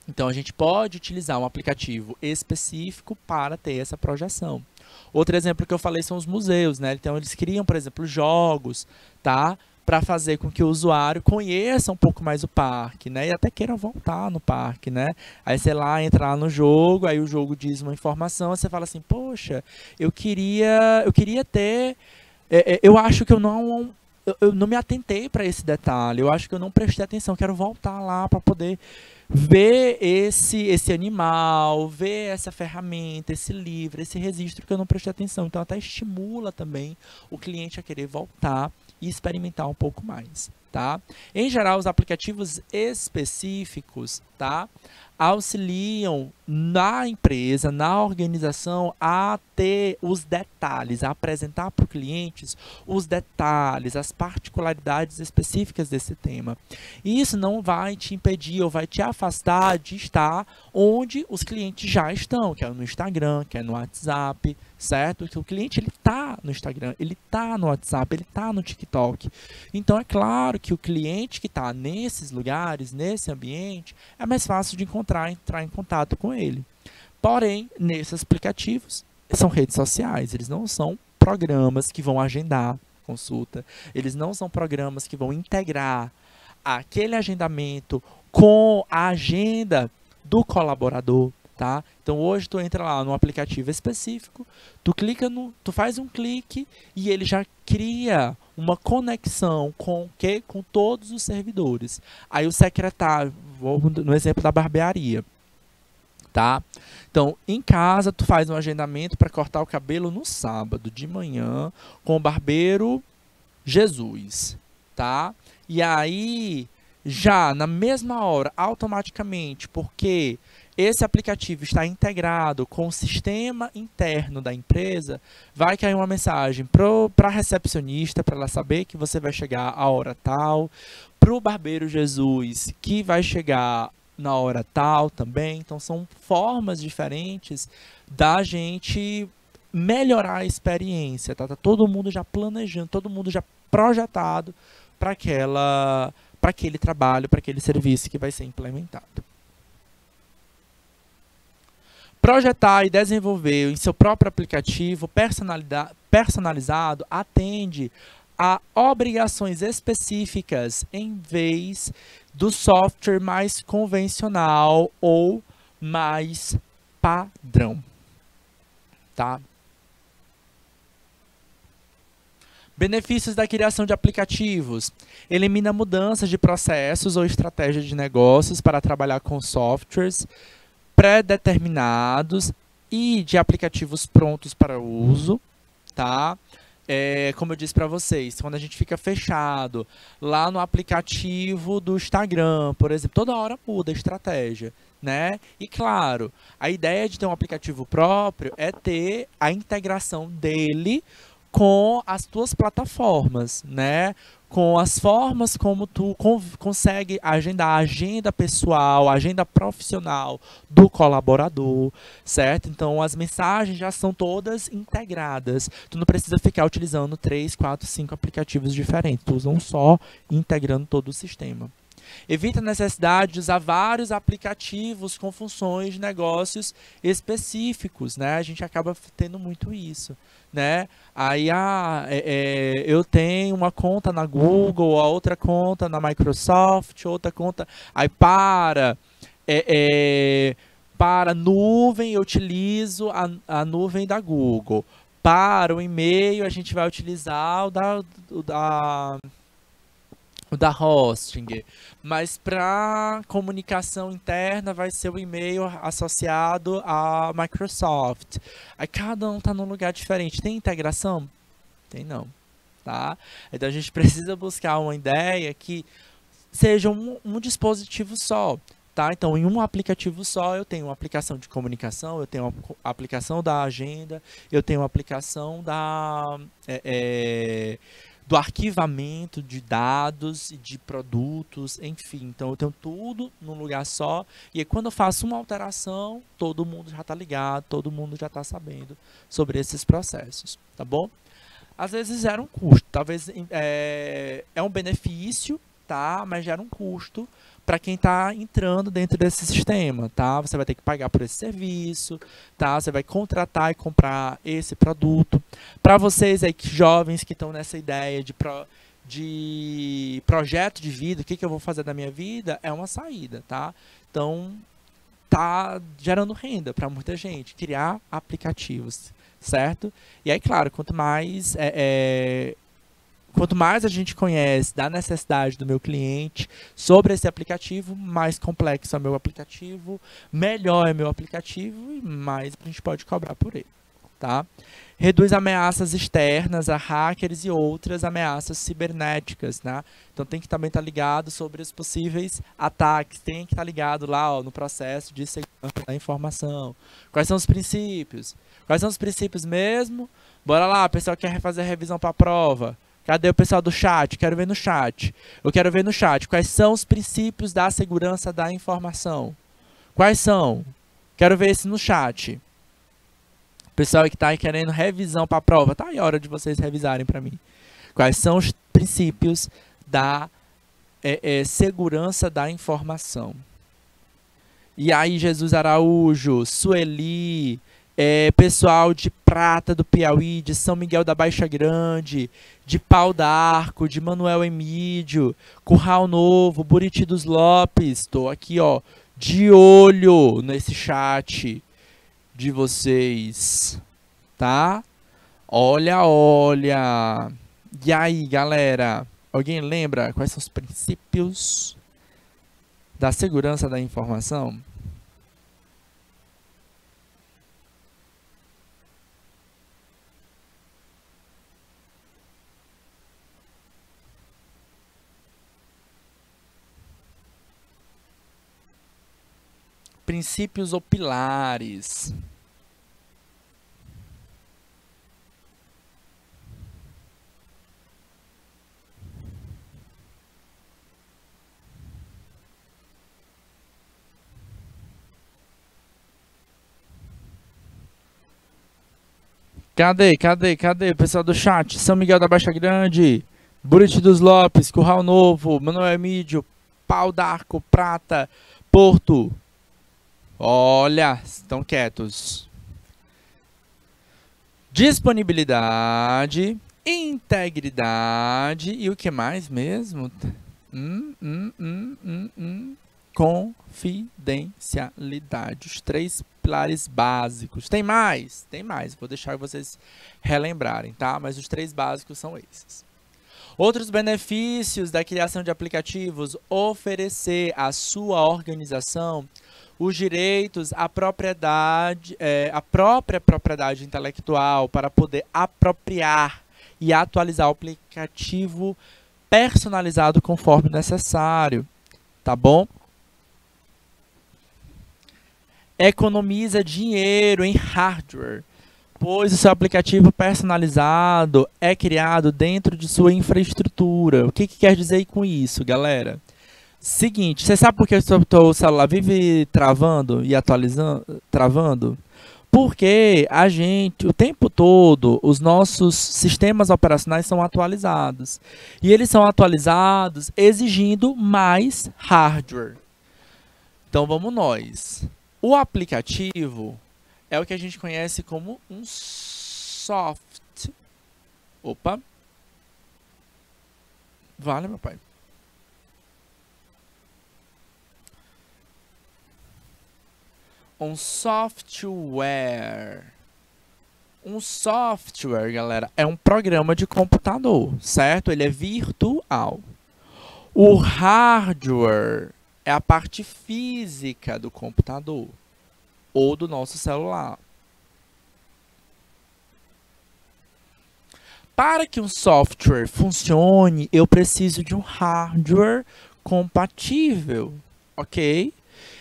Então, a gente pode utilizar um aplicativo específico para ter essa projeção. Outro exemplo que eu falei são os museus, né? Então, eles criam, por exemplo, jogos, tá? Para fazer com que o usuário conheça um pouco mais o parque, né? E até queira voltar no parque, né? Aí, você lá, entra lá no jogo, aí o jogo diz uma informação, aí você fala assim, poxa, eu queria ter... eu acho que eu não me atentei para esse detalhe, eu acho que eu não prestei atenção, quero voltar lá para poder ver esse animal, ver essa ferramenta, esse livro, esse registro que eu não prestei atenção. Então, até estimula também o cliente a querer voltar e experimentar um pouco mais, tá? Em geral, os aplicativos específicos, tá, auxiliam na empresa, na organização, a ter os detalhes, a apresentar para os clientes os detalhes, as particularidades específicas desse tema. E isso não vai te impedir ou vai te afastar de estar onde os clientes já estão, que é no Instagram, que é no WhatsApp, certo? Que o cliente ele está no Instagram, ele está no WhatsApp, ele está no TikTok. Então é claro que o cliente que está nesses lugares, nesse ambiente, é mais fácil de entrar em contato com ele. Porém, nesses aplicativos, são redes sociais, eles não são programas que vão agendar consulta, eles não são programas que vão integrar aquele agendamento com a agenda do colaborador, tá? Então hoje tu entra lá no aplicativo específico, tu faz um clique e ele já cria uma conexão com todos os servidores. Aí o secretário, vou no exemplo da barbearia, tá? Então, em casa tu faz um agendamento para cortar o cabelo no sábado de manhã com o barbeiro Jesus, tá? E aí, já na mesma hora, automaticamente, porque esse aplicativo está integrado com o sistema interno da empresa, vai cair uma mensagem para a recepcionista, para ela saber que você vai chegar a hora tal, para o barbeiro Jesus, que vai chegar na hora tal também. Então, são formas diferentes da gente melhorar a experiência, tá? Tá todo mundo já planejando, todo mundo já projetado para aquele trabalho, para aquele serviço que vai ser implementado. Projetar e desenvolver em seu próprio aplicativo personalizado atende a obrigações específicas em vez do software mais convencional ou mais padrão, tá? Benefícios da criação de aplicativos. Elimina mudanças de processos ou estratégias de negócios para trabalhar com softwares pré-determinados e de aplicativos prontos para uso, tá? Como eu disse para vocês, quando a gente fica fechado lá no aplicativo do Instagram, por exemplo, toda hora muda a estratégia, né? E claro, a ideia de ter um aplicativo próprio é ter a integração dele com as tuas plataformas, né? Com as formas como tu consegue agendar a agenda pessoal, a agenda profissional do colaborador, certo? Então, as mensagens já são todas integradas. Tu não precisa ficar utilizando 3, 4, 5 aplicativos diferentes. Tu usa um só, integrando todo o sistema. Evita a necessidade de usar vários aplicativos com funções de negócios específicos, né? A gente acaba tendo muito isso, né? Aí eu tenho uma conta na Google, a outra conta na Microsoft, outra conta... Aí para nuvem eu utilizo a nuvem da Google. Para o e-mail a gente vai utilizar o da hosting, mas para comunicação interna vai ser o e-mail associado à Microsoft. Aí cada um está num lugar diferente. Tem integração? Tem não, tá? Então a gente precisa buscar uma ideia que seja um dispositivo só, tá? Então em um aplicativo só eu tenho uma aplicação de comunicação, eu tenho uma aplicação da agenda, eu tenho uma aplicação do arquivamento de dados e de produtos, enfim. Então, eu tenho tudo num lugar só. E aí, quando eu faço uma alteração, todo mundo já está ligado, todo mundo já está sabendo sobre esses processos, tá bom? Às vezes gera um custo. Talvez é um benefício, tá? Mas gera um custo para quem está entrando dentro desse sistema, tá? Você vai ter que pagar por esse serviço, tá? Você vai contratar e comprar esse produto. Para vocês aí, jovens que estão nessa ideia de projeto de vida, o que eu vou fazer da minha vida, é uma saída, tá? Então, tá gerando renda para muita gente, criar aplicativos, certo? E aí, claro, quanto mais a gente conhece da necessidade do meu cliente sobre esse aplicativo, mais complexo é o meu aplicativo, melhor é meu aplicativo e mais a gente pode cobrar por ele, tá? Reduz ameaças externas a hackers e outras ameaças cibernéticas, né? Então tem que também estar ligado sobre os possíveis ataques, tem que estar ligado lá, ó, no processo de segurança da informação. Quais são os princípios? Quais são os princípios mesmo? Bora lá, o pessoal quer fazer a revisão para a prova. Cadê o pessoal do chat? Quero ver no chat. Eu quero ver no chat. Quais são os princípios da segurança da informação? Quais são? Quero ver esse no chat. Pessoal que está aí querendo revisão para a prova. Tá aí a hora de vocês revisarem para mim. Quais são os princípios da segurança da informação? E aí, Jesus Araújo, Sueli... pessoal de Prata do Piauí, de São Miguel da Baixa Grande, de Pau d'Arco, de Manuel Emídio, Curral Novo, Buriti dos Lopes. Estou aqui, ó, de olho nesse chat de vocês, tá? Olha, olha. E aí, galera? Alguém lembra quais são os princípios da segurança da informação? Princípios ou pilares. Cadê o pessoal do chat? São Miguel da Baixa Grande, Buriti dos Lopes, Curral Novo, Manuel Emídio, Pau d'Arco, Prata, Porto. Olha, estão quietos. Disponibilidade, integridade e o que mais mesmo? Confidencialidade. Os 3 pilares básicos. Tem mais? Tem mais. Vou deixar vocês relembrarem, tá? Mas os 3 básicos são esses. Outros benefícios da criação de aplicativos: oferecer à sua organização os direitos à propriedade, à própria propriedade intelectual para poder apropriar e atualizar o aplicativo personalizado conforme necessário, tá bom? Economiza dinheiro em hardware, pois o seu aplicativo personalizado é criado dentro de sua infraestrutura. O que quer dizer com isso, galera? Seguinte, você sabe por que o celular vive travando e atualizando, travando? Porque a gente, o tempo todo, os nossos sistemas operacionais são atualizados. E eles são atualizados exigindo mais hardware. Então vamos nós. O aplicativo é o que a gente conhece como um soft. Opa. Vale, meu pai. Um software. Um software, galera, é um programa de computador, certo? Ele é virtual. O hardware é a parte física do computador ou do nosso celular. Para que um software funcione, eu preciso de um hardware compatível, ok?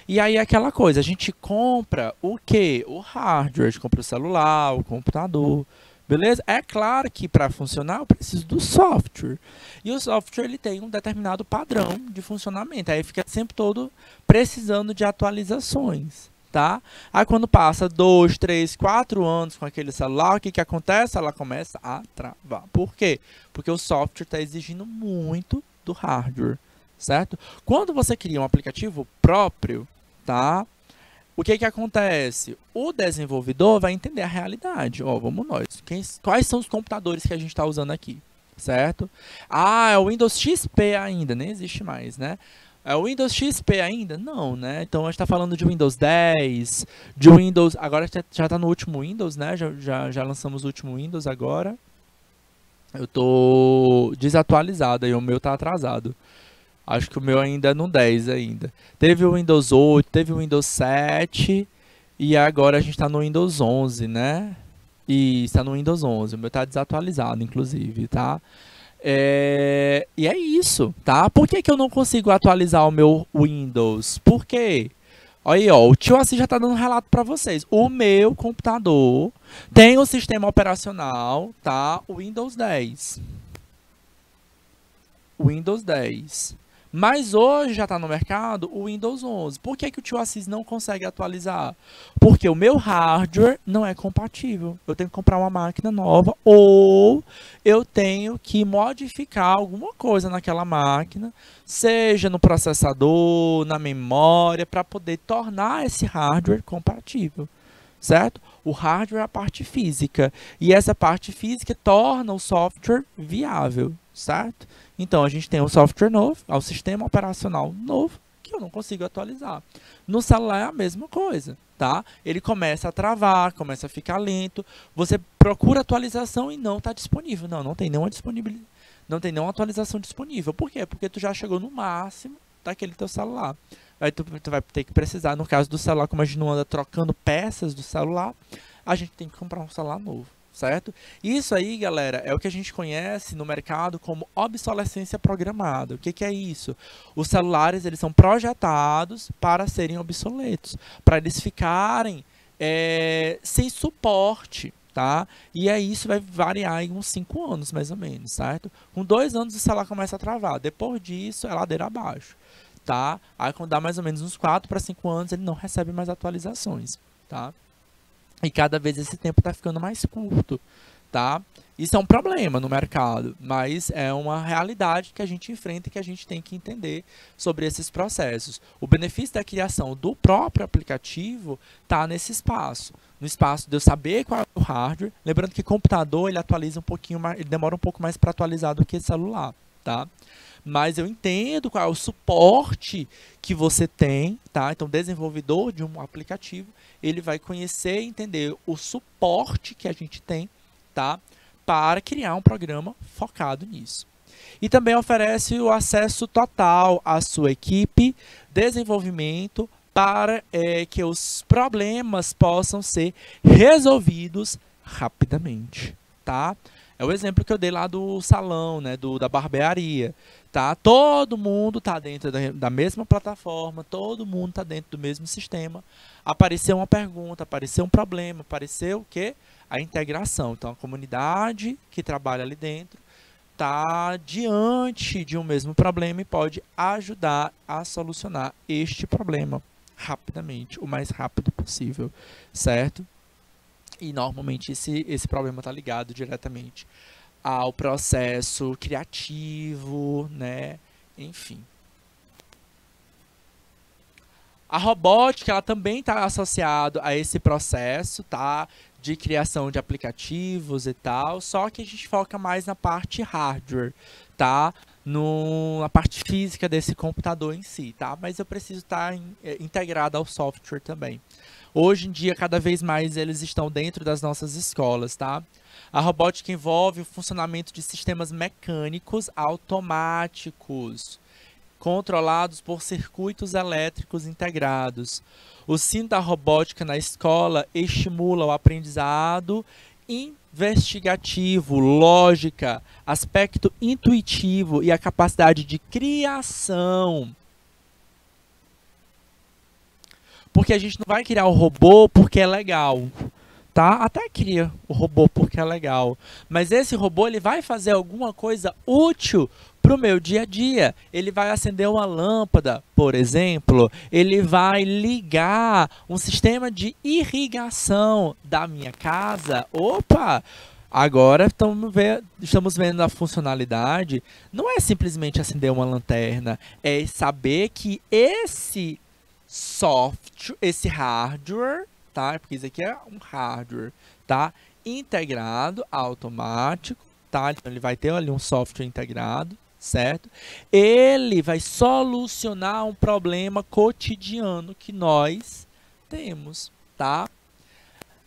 E aí aquela coisa, a gente compra o quê? O hardware, a gente compra o celular, o computador, beleza? É claro que para funcionar eu preciso do software. E o software ele tem um determinado padrão de funcionamento, aí fica sempre todo precisando de atualizações, tá? Aí quando passa 2, 3, 4 anos com aquele celular, o que acontece? Ela começa a travar. Por quê? Porque o software está exigindo muito do hardware, certo? Quando você cria um aplicativo próprio, tá? O que acontece? O desenvolvedor vai entender a realidade. Ó, vamos nós. Quais são os computadores que a gente está usando aqui, certo? Ah, é o Windows XP ainda, nem existe mais, né? É o Windows XP ainda? Não, né? Então a gente está falando de Windows 10, de Windows... Agora já está no último Windows, né? Já lançamos o último Windows agora. Eu tô desatualizado aí, o meu tá atrasado. Acho que o meu ainda é no 10 ainda. Teve o Windows 8, teve o Windows 7 e agora a gente está no Windows 11, né? E está no Windows 11. O meu está desatualizado, inclusive, tá? E é isso, tá? Por que eu não consigo atualizar o meu Windows? Por quê? Olha aí, ó, o tio Assis já está dando um relato para vocês. O meu computador tem o sistema operacional, tá? O Windows 10. Windows 10. Mas hoje já está no mercado o Windows 11. Por que o tio Assis não consegue atualizar? Porque o meu hardware não é compatível. Eu tenho que comprar uma máquina nova ou eu tenho que modificar alguma coisa naquela máquina, seja no processador, na memória, para poder tornar esse hardware compatível, certo? O hardware é a parte física e essa parte física torna o software viável, certo? Então, a gente tem um software novo, o sistema operacional novo, que eu não consigo atualizar. No celular é a mesma coisa, tá? Ele começa a travar, começa a ficar lento, você procura atualização e não está disponível. Não tem nenhuma disponibilidade, não tem nenhuma atualização disponível. Por quê? Porque tu já chegou no máximo daquele teu celular. Aí tu vai ter que precisar, no caso do celular, como a gente não anda trocando peças do celular, a gente tem que comprar um celular novo. Certo? Isso aí, galera, é o que a gente conhece no mercado como obsolescência programada. O que é isso? Os celulares, eles são projetados para serem obsoletos, para eles ficarem sem suporte, tá? E aí isso vai variar em uns 5 anos, mais ou menos, certo? Com 2 anos o celular começa a travar. Depois disso, é ladeira abaixo, tá? Aí quando dá mais ou menos uns 4 para 5 anos, ele não recebe mais atualizações, tá? E cada vez esse tempo está ficando mais curto, tá? Isso é um problema no mercado, mas é uma realidade que a gente enfrenta e que a gente tem que entender sobre esses processos. O benefício da criação do próprio aplicativo está nesse espaço. No espaço de eu saber qual é o hardware. Lembrando que computador ele atualiza um pouquinho mais, ele demora um pouco mais para atualizar do que celular, tá? mas eu entendo qual é o suporte que você tem, tá? Então, o desenvolvedor de um aplicativo, ele vai conhecer e entender o suporte que a gente tem, tá? Para criar um programa focado nisso. E também oferece o acesso total à sua equipe, desenvolvimento, para que os problemas possam ser resolvidos rapidamente, tá? É o exemplo que eu dei lá do salão, né, da barbearia, tá? Todo mundo está dentro da mesma plataforma, todo mundo está dentro do mesmo sistema. Apareceu uma pergunta, apareceu um problema, apareceu o quê? A integração. Então, a comunidade que trabalha ali dentro está diante de um mesmo problema e pode ajudar a solucionar este problema rapidamente, o mais rápido possível, certo? E normalmente esse problema está ligado diretamente ao processo criativo, né? Enfim. A robótica, ela também está associada a esse processo, tá? De criação de aplicativos e tal, só que a gente foca mais na parte hardware, tá? Na parte física desse computador em si, tá? Mas eu preciso estar integrado ao software também. Hoje em dia, cada vez mais eles estão dentro das nossas escolas, tá? A robótica envolve o funcionamento de sistemas mecânicos automáticos, controlados por circuitos elétricos integrados. O ensino da robótica na escola estimula o aprendizado investigativo, lógica, aspecto intuitivo e a capacidade de criação. Porque a gente não vai criar o robô porque é legal, tá? Até cria o robô porque é legal, mas esse robô ele vai fazer alguma coisa útil para o meu dia a dia. Ele vai acender uma lâmpada, por exemplo, ele vai ligar um sistema de irrigação da minha casa. Opa! Agora estamos vendo a funcionalidade. Não é simplesmente acender uma lanterna, é saber que esse software, esse hardware, tá? Porque isso aqui é um hardware, tá? Integrado, automático, tá? Então ele vai ter ali um software integrado, certo? Ele vai solucionar um problema cotidiano que nós temos, tá?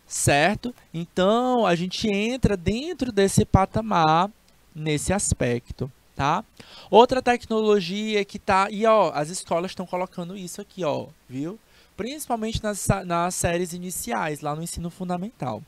Certo? Então a gente entra dentro desse patamar nesse aspecto, tá? Outra tecnologia que tá, e ó, as escolas estão colocando isso aqui, ó, viu? Principalmente nas séries iniciais, lá no ensino fundamental,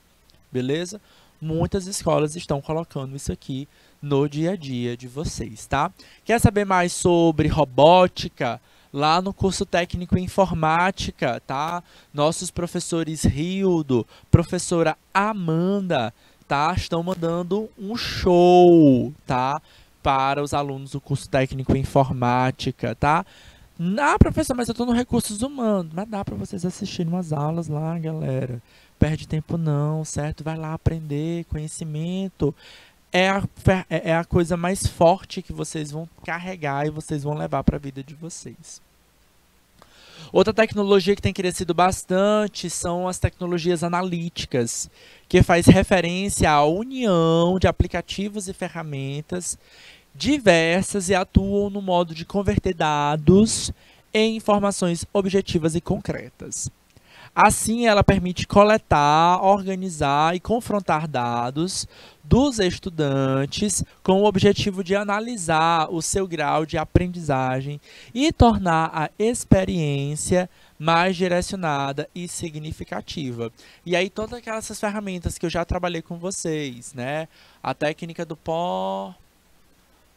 beleza? Muitas escolas estão colocando isso aqui no dia a dia de vocês, tá? Quer saber mais sobre robótica? Lá no curso técnico em informática, tá? Nossos professores Rildo, professora Amanda, tá? Estão mandando um show, tá? Para os alunos do curso técnico em informática, tá? Professor, mas eu estou no recursos humanos. Mas dá para vocês assistirem umas aulas lá, galera. Perde tempo não, certo? Vai lá aprender conhecimento. É a coisa mais forte que vocês vão carregar e vocês vão levar para a vida de vocês. Outra tecnologia que tem crescido bastante são as tecnologias analíticas, que faz referência à união de aplicativos e ferramentas diversas e atuam no modo de converter dados em informações objetivas e concretas. Assim, ela permite coletar, organizar e confrontar dados dos estudantes com o objetivo de analisar o seu grau de aprendizagem e tornar a experiência mais direcionada e significativa. E aí, todas aquelas ferramentas que eu já trabalhei com vocês, né? A técnica do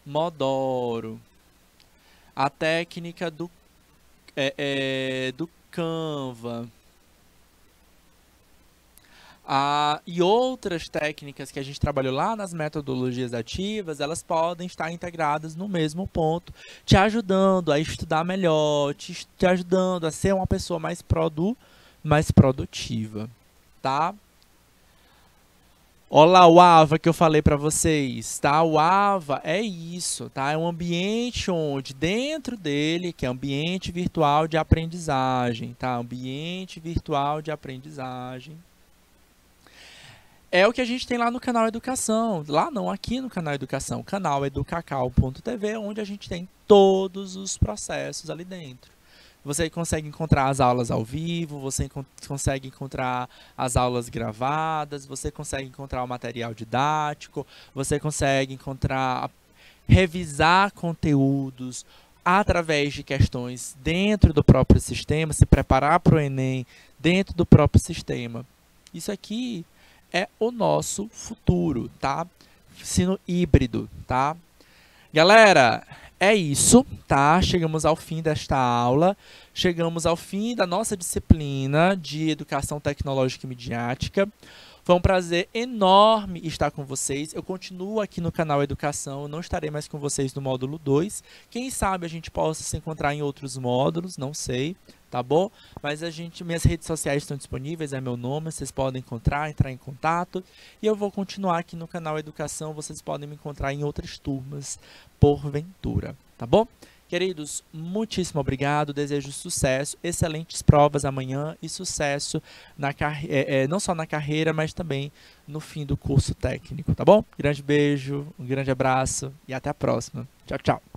Pomodoro, a técnica do Canva, e outras técnicas que a gente trabalhou lá nas metodologias ativas, elas podem estar integradas no mesmo ponto, te ajudando a estudar melhor, te ajudando a ser uma pessoa mais produtiva, tá? Olha lá o AVA que eu falei para vocês, tá? O AVA é isso, tá? É um ambiente onde dentro dele, que é ambiente virtual de aprendizagem, tá? Ambiente virtual de aprendizagem. é o que a gente tem lá no canal Educação. Lá não, aqui no canal Educação. Canal educacau.tv, onde a gente tem todos os processos ali dentro. Você consegue encontrar as aulas ao vivo, você consegue encontrar as aulas gravadas, você consegue encontrar o material didático, você consegue encontrar, revisar conteúdos através de questões dentro do próprio sistema, se preparar para o Enem dentro do próprio sistema. Isso aqui é o nosso futuro, tá? Ensino híbrido, tá? Galera, é isso, tá? Chegamos ao fim desta aula, chegamos ao fim da nossa disciplina de Educação Tecnológica e Midiática. Foi um prazer enorme estar com vocês. Eu continuo aqui no canal Educação, eu não estarei mais com vocês no módulo 2. Quem sabe a gente possa se encontrar em outros módulos, não sei, tá bom? Mas minhas redes sociais estão disponíveis, é meu nome, vocês podem encontrar, entrar em contato. E eu vou continuar aqui no canal Educação, vocês podem me encontrar em outras turmas, porventura, tá bom? Queridos, muitíssimo obrigado, desejo sucesso, excelentes provas amanhã e sucesso não só na carreira, mas também no fim do curso técnico, tá bom? Grande beijo, um grande abraço e até a próxima. Tchau, tchau.